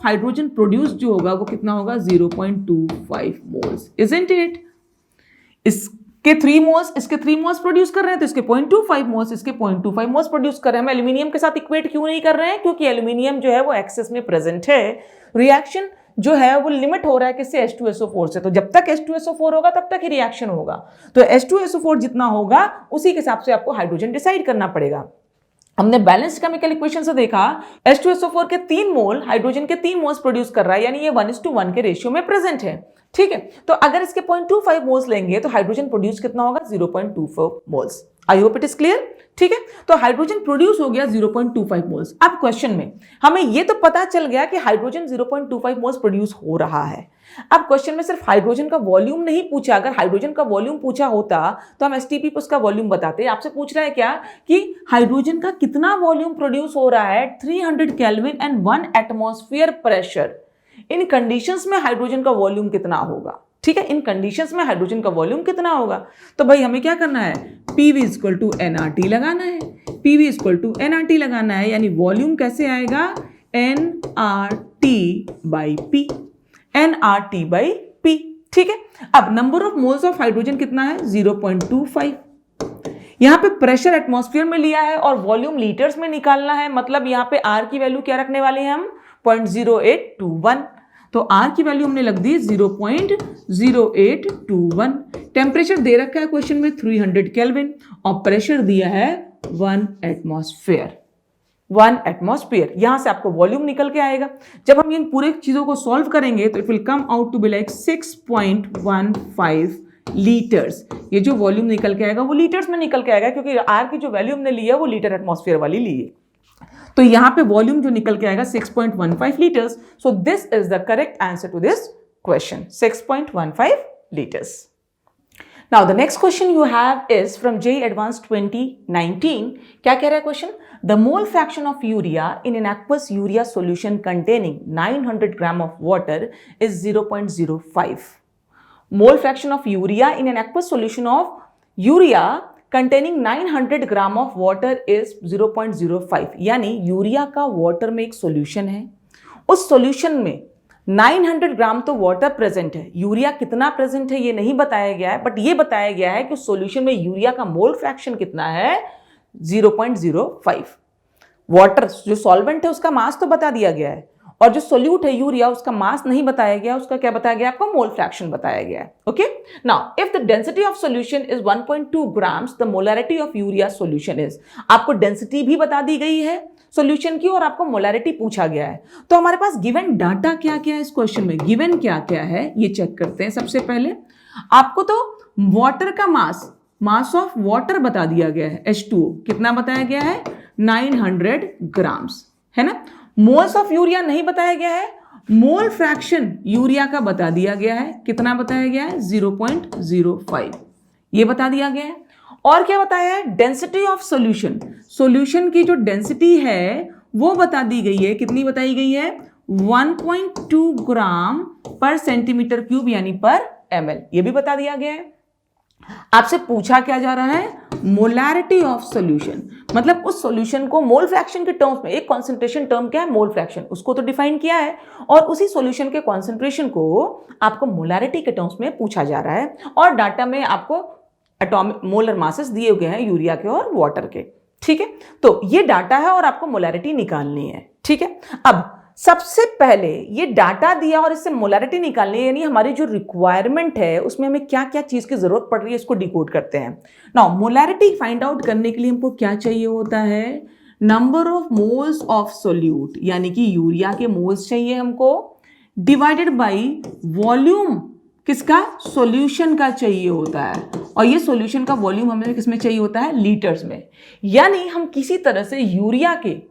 हाइड्रोजन प्रोड्यूस जो होगा वो कितना होगा, 0.25 मोल्स, इजंट इट। इसके 3 मोल्स, इसके 3 मोल्स प्रोड्यूस कर रहे हैं तो इसके 0.25 मोल्स, इसके 0.25 मोल्स प्रोड्यूस कर रहे हैं। हम एल्यूमिनियम के साथ इक्वेट क्यों नहीं कर रहे हैं, क्योंकि एल्यूमिनियम जो है वो एक्सेस में प्रेजेंट है। रिएक्शन जो है वो लिमिट हो रहा है किससे, H2SO4 से। तो जब तक H2SO4 होगा तब तक ही रिएक्शन होगा। तो H2SO4 जितना होगा उसी के हिसाब से आपको हाइड्रोजन डिसाइड करना पड़ेगा। हमने बैलेंस्ड केमिकल इक्वेशन से देखा H2SO4 के 3 मोल हाइड्रोजन के 3 मोल्स प्रोड्यूस कर रहा है, यानी ये 1:1 के रेशियो में प्रेजेंट है। ठीक है, तो अगर इसके 0.25 मोल्स लेंगे तो हाइड्रोजन प्रोड्यूस कितना होगा, 0.24 moles. I hope it is clear. ठीक है, तो हाइड्रोजन प्रोड्यूस हो गया 0.25 मोल्स। अब क्वेश्चन में हमें यह तो पता चल गया कि हाइड्रोजन 0.25 मोल्स प्रोड्यूस हो रहा है। अब क्वेश्चन में सिर्फ हाइड्रोजन का वॉल्यूम नहीं पूछा, अगर हाइड्रोजन का वॉल्यूम पूछा होता तो हम एसटीपी पे उसका वॉल्यूम बताते। आपसे पूछ रहा है क्या कि हाइड्रोजन का कितना वॉल्यूम प्रोड्यूस हो रहा है 300 kelvin and 1 atmosphere pressure. In conditions में हाइड्रोजन का वॉल्यूम कितना होगा। ठीक है, इन कंडीशंस में हाइड्रोजन का वॉल्यूम कितना होगा। तो भाई हमें क्या करना है, PV = nRT लगाना है। PV = nRT लगाना है, यानी वॉल्यूम कैसे आएगा, nRT/P, nRT/P। ठीक है, अब number of moles of hydrogen कितना है, 0.25। यहां पे प्रेशर एटमॉस्फेयर में लिया है और वॉल्यूम लीटर्स में निकालना है, मतलब यहां पे R की वैल्यू क्या रखने वाले हैं हम, 0.0821। तो R की वैल्यू हमने लग दी 0.0821। टेम्परेचर दे रखा है क्वेश्चन में 300 केल्विन और प्रेशर दिया है 1 एटमॉस्फेयर। 1 एटमॉस्फेयर, यहां से आपको वॉल्यूम निकल के आएगा। जब हम इन पूरे चीजों को सॉल्व करेंगे तो it will come out to be like 6.15 litres. ये जो वॉल्यूम निकल के आएगा वो लीटर्स में निकल के आएगा, क्योंकि R की जो वैल्यू हमने ली है वो लीटर एटमॉस्फेयर वाली ली है। तो यहां पे वॉल्यूम जो निकल के आएगा 6.15 litres. So this is the correct answer to this question, 6.15 liters. Now the next question you have is from JEE Advanced 2019. क्या कह रहा है question, the mole fraction of urea in an aqueous urea solution containing 900 gram of water is 0.05. Mole fraction of urea in an aqueous solution of urea containing 900 gram of water is 0.05। यानी यूरिया का वाटर में एक सॉल्यूशन है, उस सॉल्यूशन में 900 ग्राम तो वाटर प्रेजेंट है। यूरिया कितना प्रेजेंट है ये नहीं बताया गया है, बट ये बताया गया है कि उस सॉल्यूशन में यूरिया का मोल फ्रैक्शन कितना है, 0.05। वाटर जो सॉल्वेंट है उसका मास तो बता दिया गया है और जो सोल्यूट है यूरिया उसका मास नहीं बताया गया, उसका क्या बताया गया आपको, मोल फ्रैक्शन बताया गया है। Okay, now if the density of solution is 1.2 grams the molarity of urea solution is, आपको डेंसिटी भी बता दी गई है सॉल्यूशन की और आपको मोलैरिटी पूछा गया है। तो हमारे पास गिवन डाटा क्या क्या है इस क्वेश्चन में, गिवन क्या क्या है ये चेक करते हैं। सबसे पहले आपको तो वाटर का मास ऑफ वाटर बता दिया गया है, H2O कितना बताया गया है, 900 ग्राम्स, है ना। मोल्स ऑफ यूरिया नहीं बताया गया है, मोल फ्रैक्शन यूरिया का बता दिया गया है, कितना बताया गया है, 0.05 ये बता दिया गया है। और क्या बताया है, डेंसिटी ऑफ सॉल्यूशन, सॉल्यूशन की जो डेंसिटी है वो बता दी गई है, कितनी बताई गई है, 1.2 ग्राम पर सेंटीमीटर क्यूब यानी पर ml, ये भी बता दिया गया है। आपसे पूछा क्या जा रहा है, मोलैरिटी ऑफ सॉल्यूशन, मतलब उस सॉल्यूशन को मोल फ्रैक्शन के टर्म्स में, एक कॉन्सेंट्रेशन टर्म क्या है, मोल फ्रैक्शन, उसको तो डिफाइन किया है और उसी सॉल्यूशन के कॉन्सेंट्रेशन को आपको मोलैरिटी के टर्म्स में पूछा जा रहा है और डाटा में आपको एटॉमिक मोलर मासेस दिए गए हैं यूरिया के और वाटर के। ठीक है, तो ये डाटा है और आपको मोलैरिटी निकालनी है। ठीक है, अब सबसे पहले ये डाटा दिया और इससे मोलैरिटी निकालनी है, यानी हमारी जो रिक्वायरमेंट है उसमें हमें क्या क्या चीज की जरूरत पड़ रही है इसको डिकोड करते हैं। नाउ मोलैरिटी फाइंड आउट करने के लिए हमको क्या चाहिए होता है, number of moles of solute, यानी कि यूरिया के मोल्स चाहिए हमको, डिवाइडेड बाई वॉल्यूम किसका, सॉल्यूशन का चाहिए होता है, और ये सॉल्यूशन का वॉल्यूम हमें किसमें चाहिए होता है, लीटर्स में। यानी हम किसी तरह से यूरिया के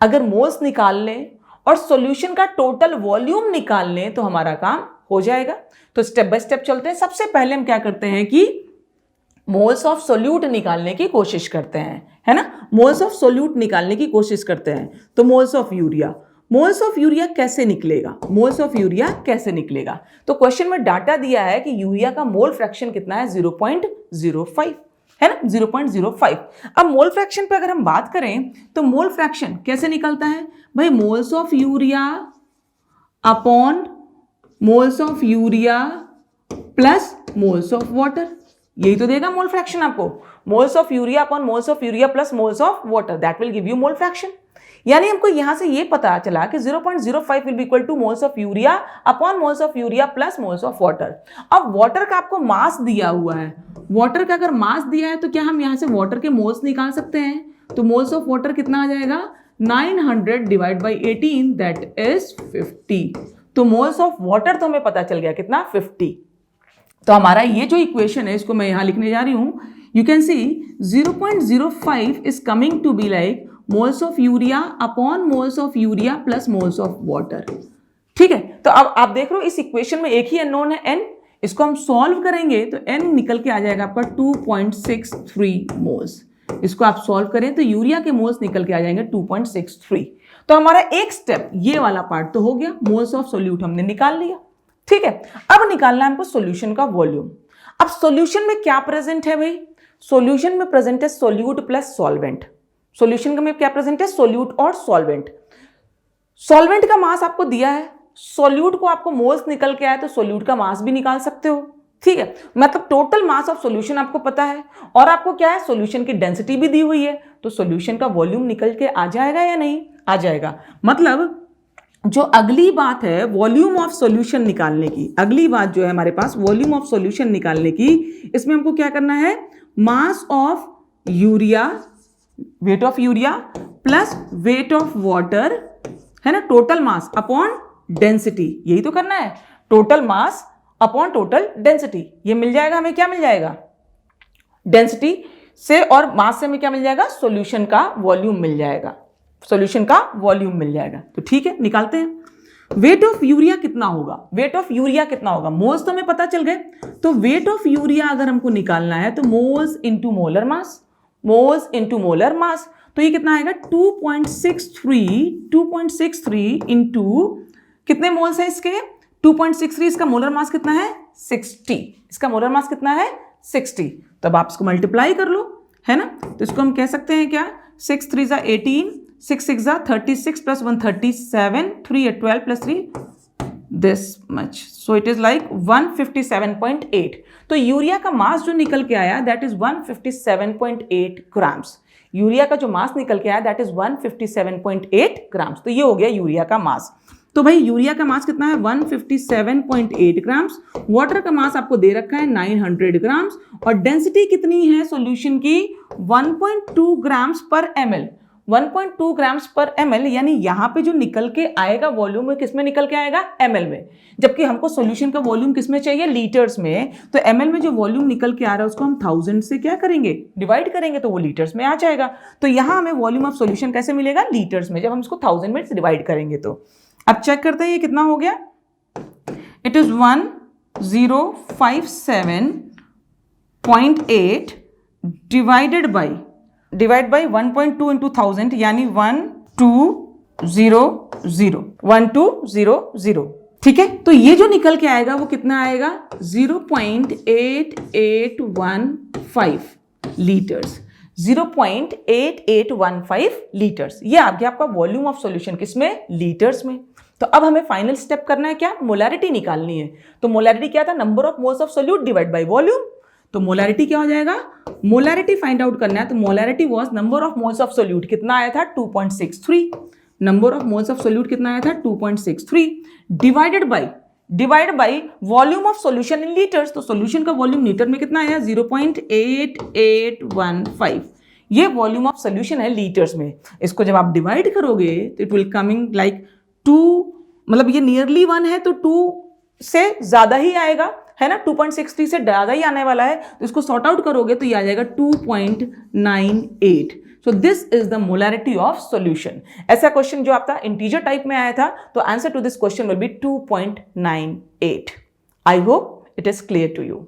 अगर मोल्स निकाल लें और सॉल्यूशन का टोटल वॉल्यूम निकाल लें तो हमारा काम हो जाएगा। तो स्टेप बाय स्टेप चलते हैं। सबसे पहले हम क्या करते हैं कि मोल्स ऑफ सोल्यूट निकालने की कोशिश करते हैं, है ना, मोल्स ऑफ सोल्यूट निकालने की कोशिश करते हैं। तो मोल्स ऑफ यूरिया कैसे निकलेगा, मोल्स ऑफ यूरिया कैसे निकलेगा, तो क्वेश्चन में डाटा दिया है कि यूरिया का मोल फ्रैक्शन कितना है, 0.05, है ना, 0.05। अब मोल फ्रैक्शन पे अगर हम बात करें तो मोल फ्रैक्शन कैसे निकलता है भाई, moles of urea upon moles of urea plus moles of water, यही तो देगा मोल फ्रैक्शन आपको, moles of urea upon moles of urea plus moles of water, that will give you mole fraction. यानी हमको यहां से ये पता चला कि 0.05 will be equal two moles of urea upon moles of urea plus moles of water. अब वाटर का आपको मास दिया हुआ है, वाटर का अगर मास दिया है तो क्या हम यहां से वाटर के मोल्स निकाल सकते हैं, तो मोल्स ऑफ वाटर कितना आ जाएगा, 900 डिवाइड बाई 18 दैट इज 50। तो मोल्स ऑफ वाटर तो हमें पता चल गया कितना, 50। तो हमारा ये जो इक्वेशन है इसको मैं यहां लिखने जा रही हूं, you can see 0.05 is coming to be like moles of urea upon moles of urea plus moles of water. ठीक है, तो अब आप देख रहे हो इस इक्वेशन में एक ही अननोन है n, इसको हम सॉल्व करेंगे तो n निकल के आ जाएगा आपका 2.63 मोल्स। इसको आप सॉल्व करें तो यूरिया के मोल्स निकल के आ जाएंगे 2.63। तो हमारा एक स्टेप ये वाला पार्ट तो हो गया, मोल्स ऑफ सोल्यूट हमने निकाल लिया। ठीक है, अब निकालना है हमको सॉल्यूशन का वॉल्यूम। अब सॉल्यूशन में क्या प्रेजेंट है भाई, सॉल्यूशन में प्रेजेंट है सोल्यूट प्लस सॉल्वेंट। सॉल्यूशन में क्या प्रेजेंट है, सोल्यूट और सॉल्वेंट। सॉल्वेंट का मास आपको दिया है, सोल्यूट को आपको मोल्स निकल के आया तो सोल्यूट का मास भी निकाल सकते हो। ठीक है, मतलब टोटल मास ऑफ सॉल्यूशन आपको पता है और आपको क्या है, सॉल्यूशन की डेंसिटी भी दी हुई है, तो सॉल्यूशन का वॉल्यूम निकल के आ जाएगा या नहीं आ जाएगा। मतलब जो अगली बात है वॉल्यूम ऑफ सॉल्यूशन निकालने की, अगली बात जो है हमारे पास वॉल्यूम ऑफ सॉल्यूशन निकालने की, इसमें हमको क्या करना है, mass of urea, weight of urea plus weight of water, है ना, टोटल मास अपॉन डेंसिटी, यही तो करना है, total mass upon total density. ये मिल जाएगा हमें, क्या मिल जाएगा, डेंसिटी से और मास से हमें क्या मिल जाएगा, सॉल्यूशन का वॉल्यूम मिल जाएगा, सॉल्यूशन का वॉल्यूम मिल जाएगा। तो ठीक है, निकालते हैं। वेट ऑफ यूरिया कितना होगा, वेट ऑफ यूरिया कितना होगा, मोल्स तो हमें पता चल गए, तो वेट ऑफ यूरिया अगर हमको निकालना है तो moles into molar mass, moles into molar mass, तो ये कितना आएगा 2.63 इंटू कितने मोल्स है इसके, 2.63, इसका मोलर मास कितना है 60, इसका मोलर मास कितना है 60। तब आप इसको मल्टीप्लाई कर लो, है ना, तो इसको हम कह सकते हैं क्या, 6 3 ज़ा 18, 6 6 ज़ा 36 plus 1 37, 3 12 plus 3 this much, so it is like 157.8। तो यूरिया का मास जो निकल के आया दैट इज 157.8 ग्राम्स, यूरिया का जो मास निकल के आया दैट इज 157.8 ग्राम्स। तो ये हो गया यूरिया का मास। तो भाई यूरिया का मास कितना है 157.8 ग्राम्स, वाटर का मास आपको दे रखा है 900 ग्राम्स, और डेंसिटी कितनी है सॉल्यूशन की 1.2 ग्राम्स पर ml, 1.2 ग्राम्स पर ml, यानी यहाँ पे जो निकल के आएगा वॉल्यूम में किसमें निकल के आएगा ml में, जबकि हमको सॉल्यूशन का वॉल्यूम किसमें चाहिए लीटर्स में। तो ml में जो वॉल्यूम निकल के आ रहा है उसको हम 1000 से क्या करेंगे डिवाइड करेंगे तो वो लीटर्स में आ जाएगा। तो यहाँ हमें वॉल्यूम ऑफ सॉल्यूशन कैसे मिलेगा लीटर्स में, जब हम इसको 1000 में डिवाइड करेंगे। तो अब चेक करते हैं ये कितना हो गया, it is 1057.8 divide by 1.2 into 1000 यानी 1200, ठीक है। तो ये जो निकल के आएगा वो कितना आएगा 0.8815 लीटर्स, 0.8815 लीटर्स। ये आ गया आपका वॉल्यूम ऑफ सॉल्यूशन किसमें लीटर्स में। तो अब हमें फाइनल स्टेप करना है क्या, मोलैरिटी निकालनी है। तो मोलैरिटी क्या था, number of moles of solute divide by volume. तो मोलैरिटी क्या हो जाएगा, मोलैरिटी फाइंड आउट करना है। तो molarity was number of moles of solute, कितना आया था 2.63, number of moles of solute कितना आया था 2.63 divide by volume of solution in litres. तो सॉल्यूशन का वॉल्यूम लीटर में कितना आया 0.8815, ये वॉल्यूम ऑफ सॉल्यूशन है लीटर्स में। इसको जब आप डिवाइड करोगे तो इट विल कमिंग लाइक 2, मतलब ये नियरली 1 है तो 2 से ज्यादा ही आएगा, है ना, 2.63 से ज्यादा ही आने वाला है। तो इसको सॉर्ट आउट करोगे तो ये आ जाएगा 2.98। So this is the molarity of solution. ऐसा क्वेश्चन जो आपका इंटीजर टाइप में आया था, तो answer to this question will be 2.98। I hope it is clear to you.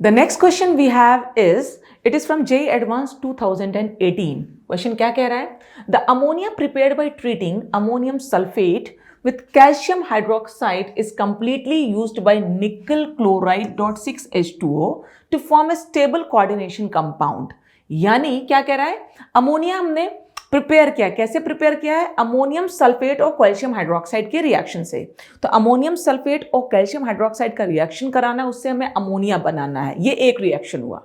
The next question we have is, it is from JEE Advanced 2018। Question क्या कह रहा है, the ammonia prepared by treating ammonium sulphate with calcium hydroxide is completely used by nickel chloride .6H2O to form a stable coordination compound। यानी क्या कह रहा है, अमोनिया हमने प्रिपेयर किया, कैसे प्रिपेयर किया है, अमोनियम सल्फेट और कैल्शियम हाइड्रोक्साइड के रिएक्शन से। तो अमोनियम सल्फेट और कैल्शियम हाइड्रोक्साइड का रिएक्शन कराना है, उससे हमें अमोनिया बनाना है। ये एक रिएक्शन हुआ,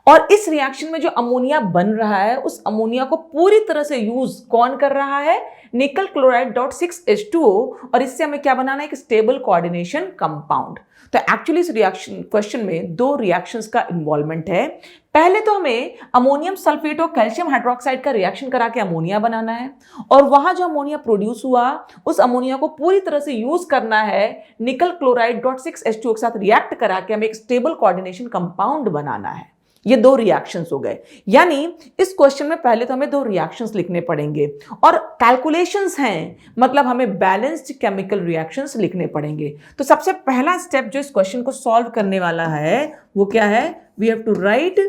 और इस रिएक्शन में जो अमोनिया बन रहा है उस अमोनिया को पूरी तरह से यूज कौन कर रहा है, निकल क्लोराइड .6H2O, और इससे हमें क्या बनाना है, एक स्टेबल कोऑर्डिनेशन कंपाउंड। तो एक्चुअली इस रिएक्शन क्वेश्चन में 2 रिएक्शंस का इन्वॉल्वमेंट है। पहले तो हमें अमोनियम सल्फेट और कैल्शियम हाइड्रोक्साइड का रिएक्शन करा के अमोनिया बनाना है, और वहां जो अमोनिया प्रोड्यूस हुआ उस अमोनिया को पूरी तरह से यूज करना है निकल क्लोराइड .6H2O के साथ रिएक्ट करा के हमें एक स्टेबल कोऑर्डिनेशन कंपाउंड बनाना है। ये 2 रिएक्शंस हो गए। यानी इस क्वेश्चन में पहले तो हमें 2 रिएक्शंस लिखने पड़ेंगे, और कैलकुलेशंस हैं, मतलब हमें बैलेंस्ड केमिकल रिएक्शंस लिखने पड़ेंगे। तो सबसे पहला स्टेप जो इस क्वेश्चन को सॉल्व करने वाला है वो क्या है, we have to write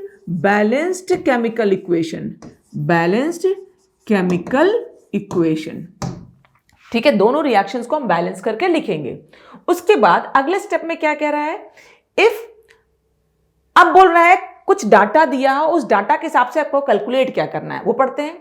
balanced chemical equation, balanced chemical equation. ठीक है, दोनों रिएक्शंस को हम बैलेंस करके लिखेंगे। उसके बाद अगले स्टेप में क्या कह रहा है, इफ, अब बोल रहा है कुछ डाटा दिया हो, उस डाटा के हिसाब से आपको कैलकुलेट क्या करना है वो पढ़ते हैं।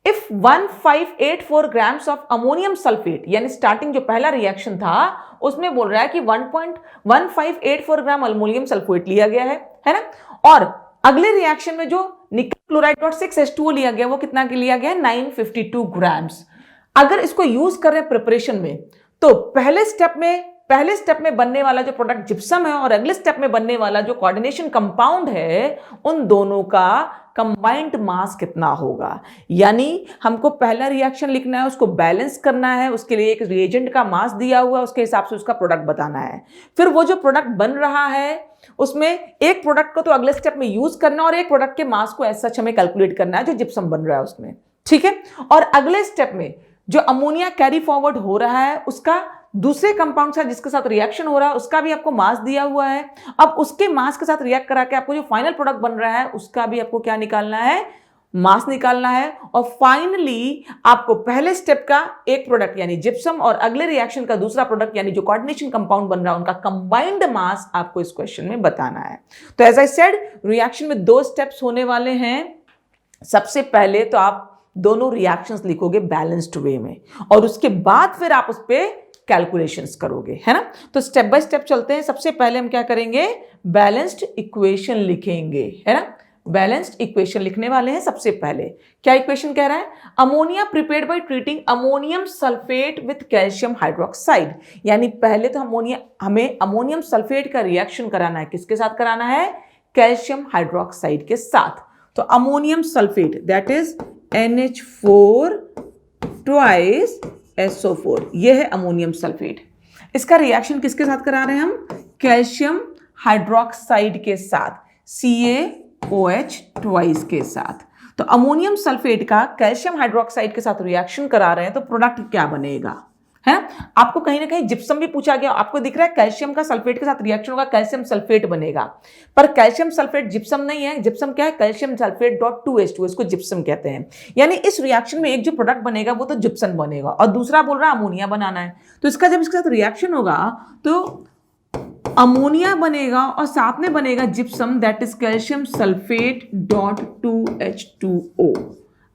If 1584 grams of ammonium sulphate, यानी स्टार्टिंग जो पहला रिएक्शन था उसमें बोल रहा है कि 1.1584 ग्राम अमोनियम सल्फेट लिया गया है ना, और अगले रिएक्शन में जो निकल क्लोराइड .6H2O लिया गया वो कितना के लिया गया 952 ग्राम्स। अगर इसको यूज कर रहे हैं प्रिपरेशन में, तो पहले स्टेप में बनने वाला जो प्रोडक्ट जिप्सम है और अगले स्टेप में बनने वाला जो कोऑर्डिनेशन कंपाउंड है, उन दोनों का कंबाइंड मास कितना होगा। यानी हमको पहला रिएक्शन लिखना है, उसको बैलेंस करना है, उसके लिए एक रिएजेंट का मास दिया हुआ है, उसके हिसाब से उसका प्रोडक्ट बताना है। फिर वो जो प्रोडक्ट बन रहा है उसमें एक प्रोडक्ट को तो अगले स्टेप में यूज करना, और एक प्रोडक्ट के मास को ऐसा हमें कैलकुलेट करना है जो जिप्सम बन रहा है उसमें, ठीक है। और अगले स्टेप में जो अमोनिया कैरी फॉरवर्ड हो रहा है उसका दूसरे कंपाउंड से जिसके साथ रिएक्शन हो रहा है उसका भी आपको मास दिया हुआ है। अब उसके मास के साथ रिएक्ट करा के आपको जो फाइनल प्रोडक्ट बन रहा है उसका भी आपको क्या निकालना है, मास निकालना है। और फाइनली आपको पहले स्टेप का एक प्रोडक्ट यानी जिप्सम और अगले रिएक्शन का दूसरा प्रोडक्ट यानी जो कोऑर्डिनेशन कंपाउंड बन रहा है उनका कंबाइंड मास आपको इस क्वेश्चन में बताना है। तो एज आई सेड, रिएक्शन में 2 स्टेप्स होने वाले हैं। सबसे पहले तो आप दोनों रिएक्शंस लिखोगे बैलेंस्ड वे में, और उसके बाद फिर आप उस पर कैलकुलेशंस करोगे, है ना। तो स्टेप बाय स्टेप चलते हैं। सबसे पहले हम क्या करेंगे, बैलेंस्ड इक्वेशन लिखेंगे, है ना। बैलेंस्ड इक्वेशन लिखने वाले हैं। सबसे पहले क्या इक्वेशन कह रहा है, ammonia prepared by treating ammonium sulphate with calcium hydroxide. यानी पहले तो हमें अमोनियम सल्फेट का रिएक्शन कराना है, किसके साथ कराना है, कैल्शियम हाइड्रोक्साइड के साथ। तो ammonium sulphate that is NH4 twice SO4, यह है अमोनियम सल्फेट। इसका रिएक्शन किसके साथ करा रहे हैं हम, कैल्शियम हाइड्रोक्साइड के साथ, CaOH ट्वाइस के साथ। तो अमोनियम सल्फेट का कैल्शियम हाइड्रोक्साइड के साथ रिएक्शन करा रहे हैं, तो प्रोडक्ट क्या बनेगा, है ना। आपको कहीं ना कहीं जिप्सम भी पूछा गया, आपको दिख रहा है कैल्शियम का सल्फेट के साथ रिएक्शन होगा, कैल्शियम सल्फेट बनेगा, पर कैल्शियम सल्फेट जिप्सम नहीं है। जिप्सम क्या है, कैल्शियम सल्फेट .2H2, इसको जिप्सम कहते हैं। यानी इस रिएक्शन में एक जो प्रोडक्ट बनेगा वो तो जिप्सम बनेगा, और दूसरा बोल रहा है अमोनिया बनाना है। तो इसका जब इसके साथ रिएक्शन होगा तो अमोनिया बनेगा और साथ में बनेगा gypsum that is calcium sulphate .2H2O।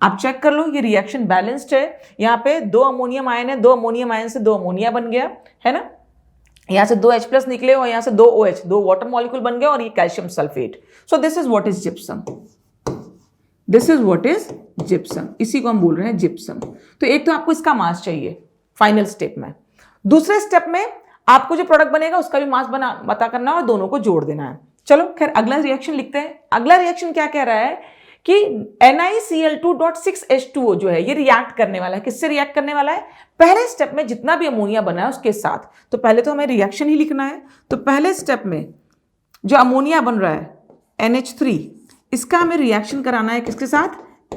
आप चेक कर लो, ये रिएक्शन बैलेंस्ड है। यहाँ पे 2 अमोनियम आयन है, 2 अमोनियम आयन से 2 अमोनिया बन गया, है ना। यहाँ से 2 H+ निकले और यहाँ से 2 OH, 2 वाटर मॉलिक्यूल बन गए, और ये calcium sulphate. So this is what is gypsum, this is what is gypsum, इसी को हम बोल रहे हैं जिप्सम। तो एक तो आपको इसका मास चाहिए फाइनल स्टेप में। दूसरे स्टेप में आपको जो प्रोडक्ट बनेगा उसका भी मास पता करना है और दोनों को जोड़ देना है। चलो खैर अगला रिएक्शन लिखते हैं। अगला रिएक्शन क्या कह रहा है कि NiCl2.6H2O जो है ये रिएक्ट करने वाला है। किससे रिएक्ट करने वाला है, पहले स्टेप में जितना भी अमोनिया बना है उसके साथ। तो पहले तो हमें रिएक्शन ही लिखना है। तो पहले स्टेप में जो अमोनिया बन रहा है NH3, इसका हमें रिएक्शन कराना है किसके साथ,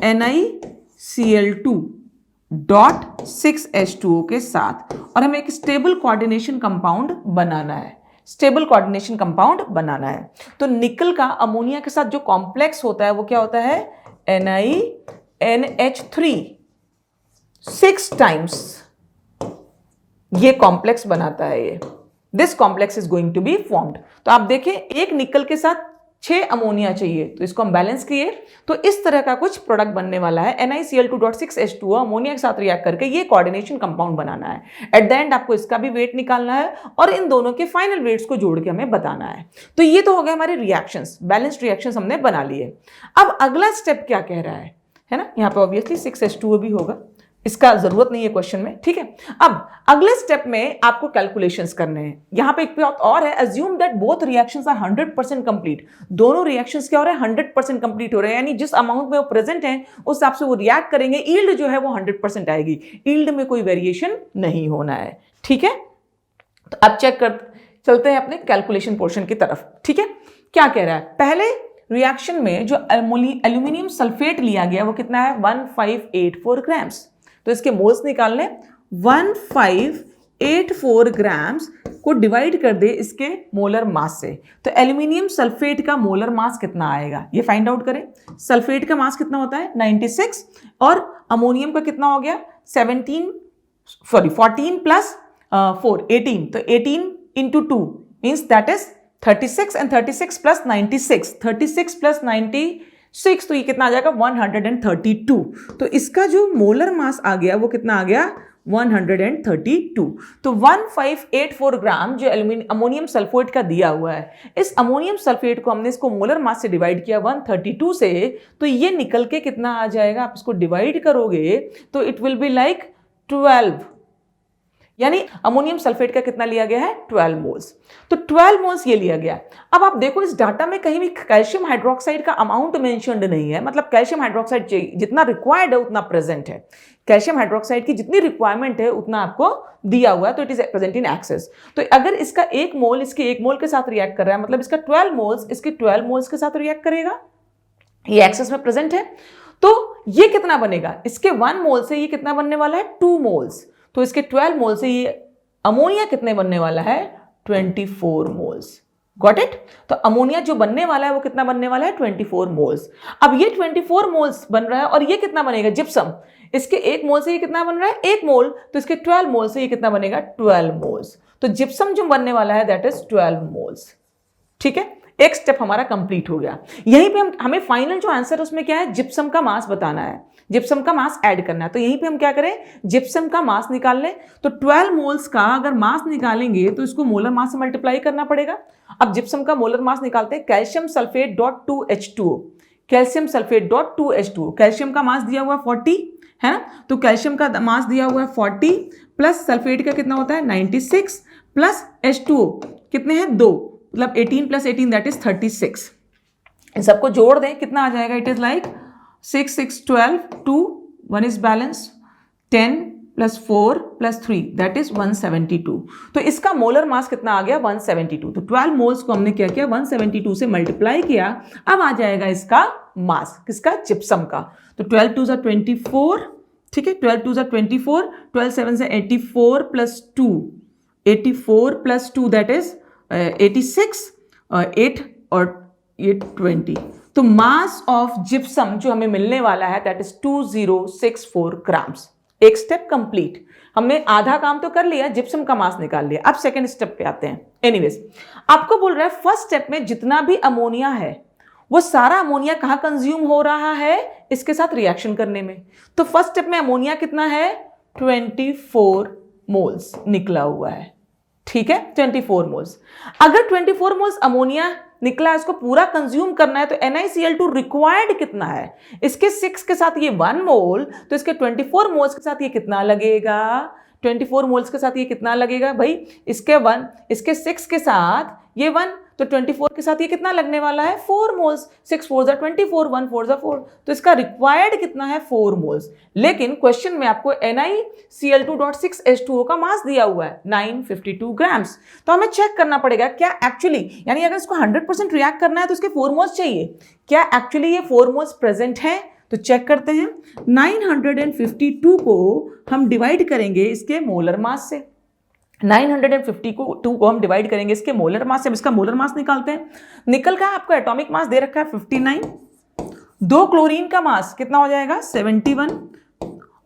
NiCl2.6H2O के साथ, और हमें एक स्टेबल कोऑर्डिनेशन कंपाउंड बनाना है, स्टेबल कोऑर्डिनेशन कंपाउंड बनाना है। तो निकल का अमोनिया के साथ जो कॉम्प्लेक्स होता है वो क्या होता है, NiNH3 6 टाइम्स ये कॉम्प्लेक्स बनाता है। ये this complex is going to be formed. तो आप देखें एक निकल के साथ 6 अमोनिया चाहिए, तो इसको हम बैलेंस किए, तो इस तरह का कुछ प्रोडक्ट बनने वाला है। NiCl2.6H2O अमोनिया के साथ रिएक्ट करके ये कोऑर्डिनेशन कंपाउंड बनाना है। एट द एंड आपको इसका भी वेट निकालना है और इन दोनों के फाइनल वेट्स को जोड़ के हमें बताना है। तो ये तो हो गए हमारे रिएक्शंस, बैलेंस्ड रिएक्शंस हमने बना लिए। अब अगला स्टेप क्या कह रहा है ना, यहाँ पे ऑब्वियसली 6H2O भी होगा, इसका जरूरत नहीं है क्वेश्चन में, ठीक है। अब अगले स्टेप में आपको कैलकुलेशंस करने हैं। यहां पे एक बात और है, assume that both reactions are 100% complete. दोनों रिएक्शंस क्या हो रहे हैं, 100% कंप्लीट हो रहे हैं, यानी जिस अमाउंट में वो प्रेजेंट हैं उस हिसाब से वो रिएक्ट करेंगे, ईल्ड जो है वो 100% आएगी, ईल्ड में कोई वेरिएशन नहीं होना है, ठीक है। तो अब चेक कर चलते हैं अपने कैलकुलेशन पोर्शन की तरफ, ठीक है। क्या कह रहा है, पहले रिएक्शन में जो एल्यूमिनियम सल्फेट लिया गया वो कितना है, 1584 ग्राम्स। तो इसके मोल्स निकालने, 1584 ग्राम्स को डिवाइड कर दे इसके मोलर मास से। तो एल्यूमिनियम सल्फेट का मोलर मास कितना आएगा ये फाइंड आउट करें। सल्फेट का मास कितना होता है 96, और अमोनियम का कितना हो गया 14 प्लस 4 18। तो 18 into 2 means that is 36, and 36 plus 96, 36 plus 96, तो ये कितना आ जाएगा 132। तो इसका जो मोलर मास आ गया वो कितना आ गया 132। तो 1584 ग्राम जो अमोनियम सल्फेट का दिया हुआ है, इस अमोनियम सल्फेट को हमने इसको मोलर मास से डिवाइड किया 132 से, तो ये निकल के कितना आ जाएगा, आप इसको डिवाइड करोगे तो इट विल बी लाइक 12, यानी अमोनियम सल्फेट का कितना लिया गया है 12 मोल्स। तो 12 मोल्स ये लिया गया। अब आप देखो इस डाटा में कहीं भी कैल्शियम हाइड्रोक्साइड का अमाउंट मेंशन्ड नहीं है, मतलब कैल्शियम हाइड्रोक्साइड जितना रिक्वायर्ड है उतना प्रेजेंट है, कैल्शियम हाइड्रोक्साइड की जितनी रिक्वायरमेंट है उतना आपको दिया हुआ है, तो it is present in excess. तो अगर इसका 1 मोल इसके 1 मोल के साथ रिएक्ट कर रहा है, मतलब इसका 12 मोल्स इसके 12 मोल्स के साथ रिएक्ट करेगा, ये एक्सेस में प्रेजेंट है। तो ये कितना बनेगा, इसके 1 मोल से ये कितना बनने वाला है 2 मोल्स। तो इसके 12 मोल से ये अमोनिया कितने बनने वाला है 24 मोल्स। Got it. तो अमोनिया जो बनने वाला है वो कितना बनने वाला है 24 मोल्स। अब ये 24 मोल्स बन रहा है और ये कितना बनेगा जिप्सम, इसके 1 मोल से ये कितना बन रहा है 1 मोल, तो इसके 12 मोल से ये कितना बनेगा 12 मोल्स। तो जिप्सम जो बनने वाला है दैट इज 12 मोल्स, ठीक है। एक स्टेप हमारा कंप्लीट हो गया। यहीं पे हमें फाइनल जो आंसर है उसमें क्या है, जिप्सम का मास बताना है, जिप्सम का मास ऐड करना है। तो यहीं पे हम क्या करें, जिप्सम का मास निकाल लें। तो 12 मोल्स का अगर मास निकालेंगे तो इसको मोलर मास से मल्टीप्लाई करना पड़ेगा। अब जिप्सम का मोलर मास निकालते हैं, calcium sulphate .2H2O, calcium sulphate dot 2H2O, calcium का मास दिया हुआ है 40 है ना, तो कैल्शियम का मास दिया हुआ है 40 प्लस सल्फेट का कितना होता है 96 प्लस H2O कितने हैं 2, मतलब 18 प्लस 18 दैट इज 36। इन सबको जोड़ दें कितना आ जाएगा, it is like 6 6 12 2 1 is balance 10 plus 4 plus 3 that is 172। तो इसका मोलर मास कितना आ गया 172। तो 12 मोल्स को हमने क्या किया 172 से मल्टीप्लाई किया, अब आ जाएगा इसका मास किसका, जिप्सम का। तो 12 2 24, ठीक है, 12 2 24, 12 7 से 84 प्लस 2, 84 प्लस 2 दैट इज 86, 8 और ये 20। तो मास ऑफ जिप्सम जो हमें मिलने वाला है दैट इज 2064 ग्राम्स। एक स्टेप कंप्लीट, हमने आधा काम तो कर लिया, जिप्सम का मास निकाल लिया। अब सेकंड स्टेप पे आते हैं। एनीवेज आपको बोल रहा है फर्स्ट स्टेप में जितना भी अमोनिया है वो सारा अमोनिया कहां कंज्यूम हो रहा है, इसके साथ रिएक्शन करने में। तो फर्स्ट स्टेप में अमोनिया कितना है 24 मोल्स निकला हुआ है, ठीक है 24 मोल्स। अगर 24 मोल्स अमोनिया निकला है, इसको पूरा कंज्यूम करना है, तो NiCl2 रिक्वायर्ड कितना है, इसके 6 के साथ ये 1 मोल, तो इसके 24 मोल्स के साथ ये कितना लगेगा, 24 मोल्स के साथ ये कितना लगेगा भाई, इसके 1, इसके 6 के साथ ये 1, तो 24 के साथ ये कितना लगने वाला है 4 मोल्स, 6 4 जा 24, 1 4 जा 4, तो इसका रिक्वायर्ड कितना है 4 मोल्स। लेकिन क्वेश्चन में आपको NiCl2.6H2O का मास दिया हुआ है 952 ग्राम्स। तो हमें चेक करना पड़ेगा क्या एक्चुअली, यानी अगर इसको 100% रिएक्ट करना है तो इसके 4 मोल्स चाहिए, क्या एक्चुअली ये 4 मोल्स प्रेजेंट है, तो चेक करते हैं। 952 को हम डिवाइड करेंगे इसके मोलर मास से, 952 को हम डिवाइड करेंगे इसके मोलर मास से। अब इसका मोलर मास निकालते हैं। निकल का आपको एटॉमिक मास दे रखा है 59, 2 क्लोरीन का मास कितना हो जाएगा 71,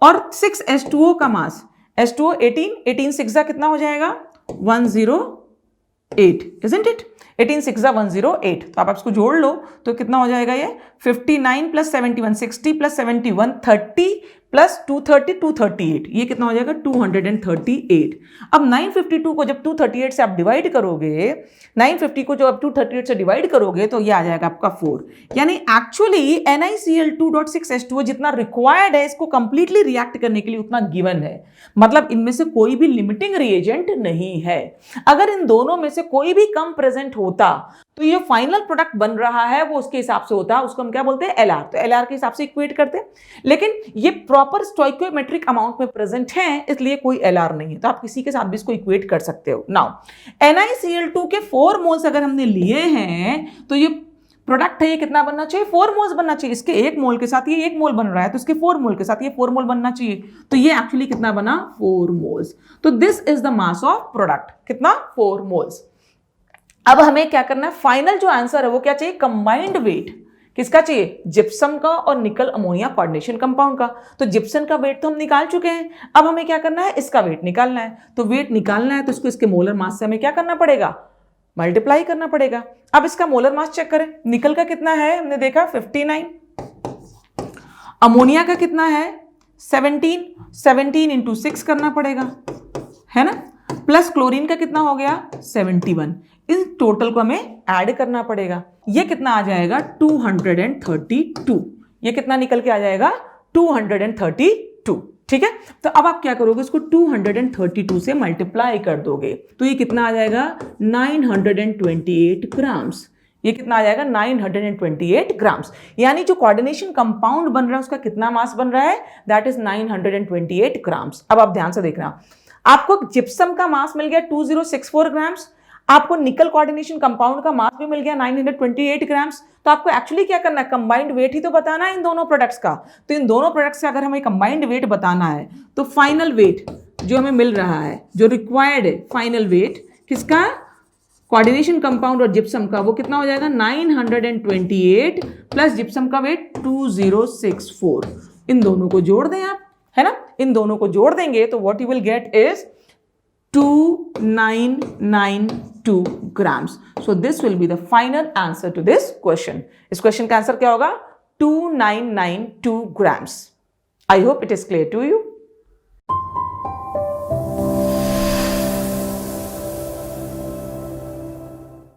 और 6 H2O का मास, H2O 18, 18 6 कितना हो जाएगा 108, isn't it? 18 6 108। तो आप इसको जोड़ लो तो कितना हो जाएगा ये 59 प्लस 71 60 प्लस 71 30 प्लस 230 238, ये कितना हो जाएगा 238। अब 952 को जब 238 से आप डिवाइड करोगे, 950 को जब आप 238 से डिवाइड करोगे तो ये आ जाएगा आपका 4। यानी एक्चुअली NiCl2.6H2O जितना रिक्वायर्ड है इसको कंप्लीटली रिएक्ट करने के लिए उतना गिवन है, मतलब इनमें से कोई भी लिमिटिंग रिएजेंट नहीं है। अगर इन दोनों में से कोई भी कम प्रेजेंट होता तो ये फाइनल प्रोडक्ट बन रहा है वो उसके हिसाब से होता, उसको हम क्या बोलते हैं LR, तो LR के हिसाब से इक्वेट करते हैं। लेकिन ये प्रॉपर स्टोइकियोमेट्रिक अमाउंट में प्रेजेंट है इसलिए कोई LR नहीं है, तो आप किसी के साथ भी इसको इक्वेट कर सकते हो। नाउ NiCl2 के 4 मोल्स अगर हमने लिए हैं तो ये प्रोडक्ट है ये कितना बनना चाहिए 4 मोल्स बनना चाहिए। इसके 1 मोल के साथ ये 1 मोल बन रहा है तो इसके 4 मोल के साथ ये 4 मोल बनना चाहिए, तो ये एक्चुअली कितना बना 4 मोल्स। तो this is the mass of product, कितना 4 मोल्स। अब हमें क्या करना है, फाइनल जो आंसर है वो क्या चाहिए, कंबाइंड वेट किसका चाहिए, जिप्सम का और निकल अमोनिया कोऑर्डिनेशन कंपाउंड का। तो जिप्सम का वेट तो हम निकाल चुके हैं, अब हमें क्या करना है, इसका वेट निकालना है। तो वेट निकालना है तो इसको इसके मोलर मास से हमें क्या करना पड़ेगा, मल्टीप्लाई करना पड़ेगा। अब इसका मोलर मास चेक करें, निकल का कितना है हमने देखा 59, अमोनिया का कितना है 17, 17 इंटू 6 करना पड़ेगा है ना, प्लस क्लोरीन का कितना हो गया 71। इन टोटल को हमें ऐड करना पड़ेगा, ये कितना आ जाएगा 232, ये कितना निकल के आ जाएगा 232, ठीक है। तो अब आप क्या करोगे, इसको 232 से मल्टीप्लाई कर दोगे तो ये कितना आ जाएगा 928 ग्राम्स, ये कितना आ जाएगा 928 ग्राम्स। यानी जो कोऑर्डिनेशन कंपाउंड बन रहा है उसका कितना मास बन रहा है, दैट इज 928 ग्राम्स। अब आप ध्यान से देखना, आपको जिप्सम का मास मिल गया 2064 ग्राम्स, आपको निकल कोऑर्डिनेशन कंपाउंड का मास भी मिल गया 928 ग्राम्स। तो आपको एक्चुअली क्या करना है, कंबाइंड वेट ही तो बताना है इन दोनों प्रोडक्ट्स का। तो इन दोनों प्रोडक्ट्स का अगर हमें कंबाइंड वेट बताना है तो फाइनल वेट जो हमें मिल रहा है, जो रिक्वायर्ड है फाइनल वेट किसका, कोऑर्डिनेशन कंपाउंड और जिप्सम का, वो कितना हो जाएगा 928 प्लस जिप्सम का वेट 2064। इन दोनों को जोड़ दें आप, है ना, इन दोनों को जोड़ देंगे तो what you will gate is 2992 grams. So this will be the final answer to this question. इस क्वेश्चन का आंसर क्या होगा 2992 grams. I hope it is clear to you.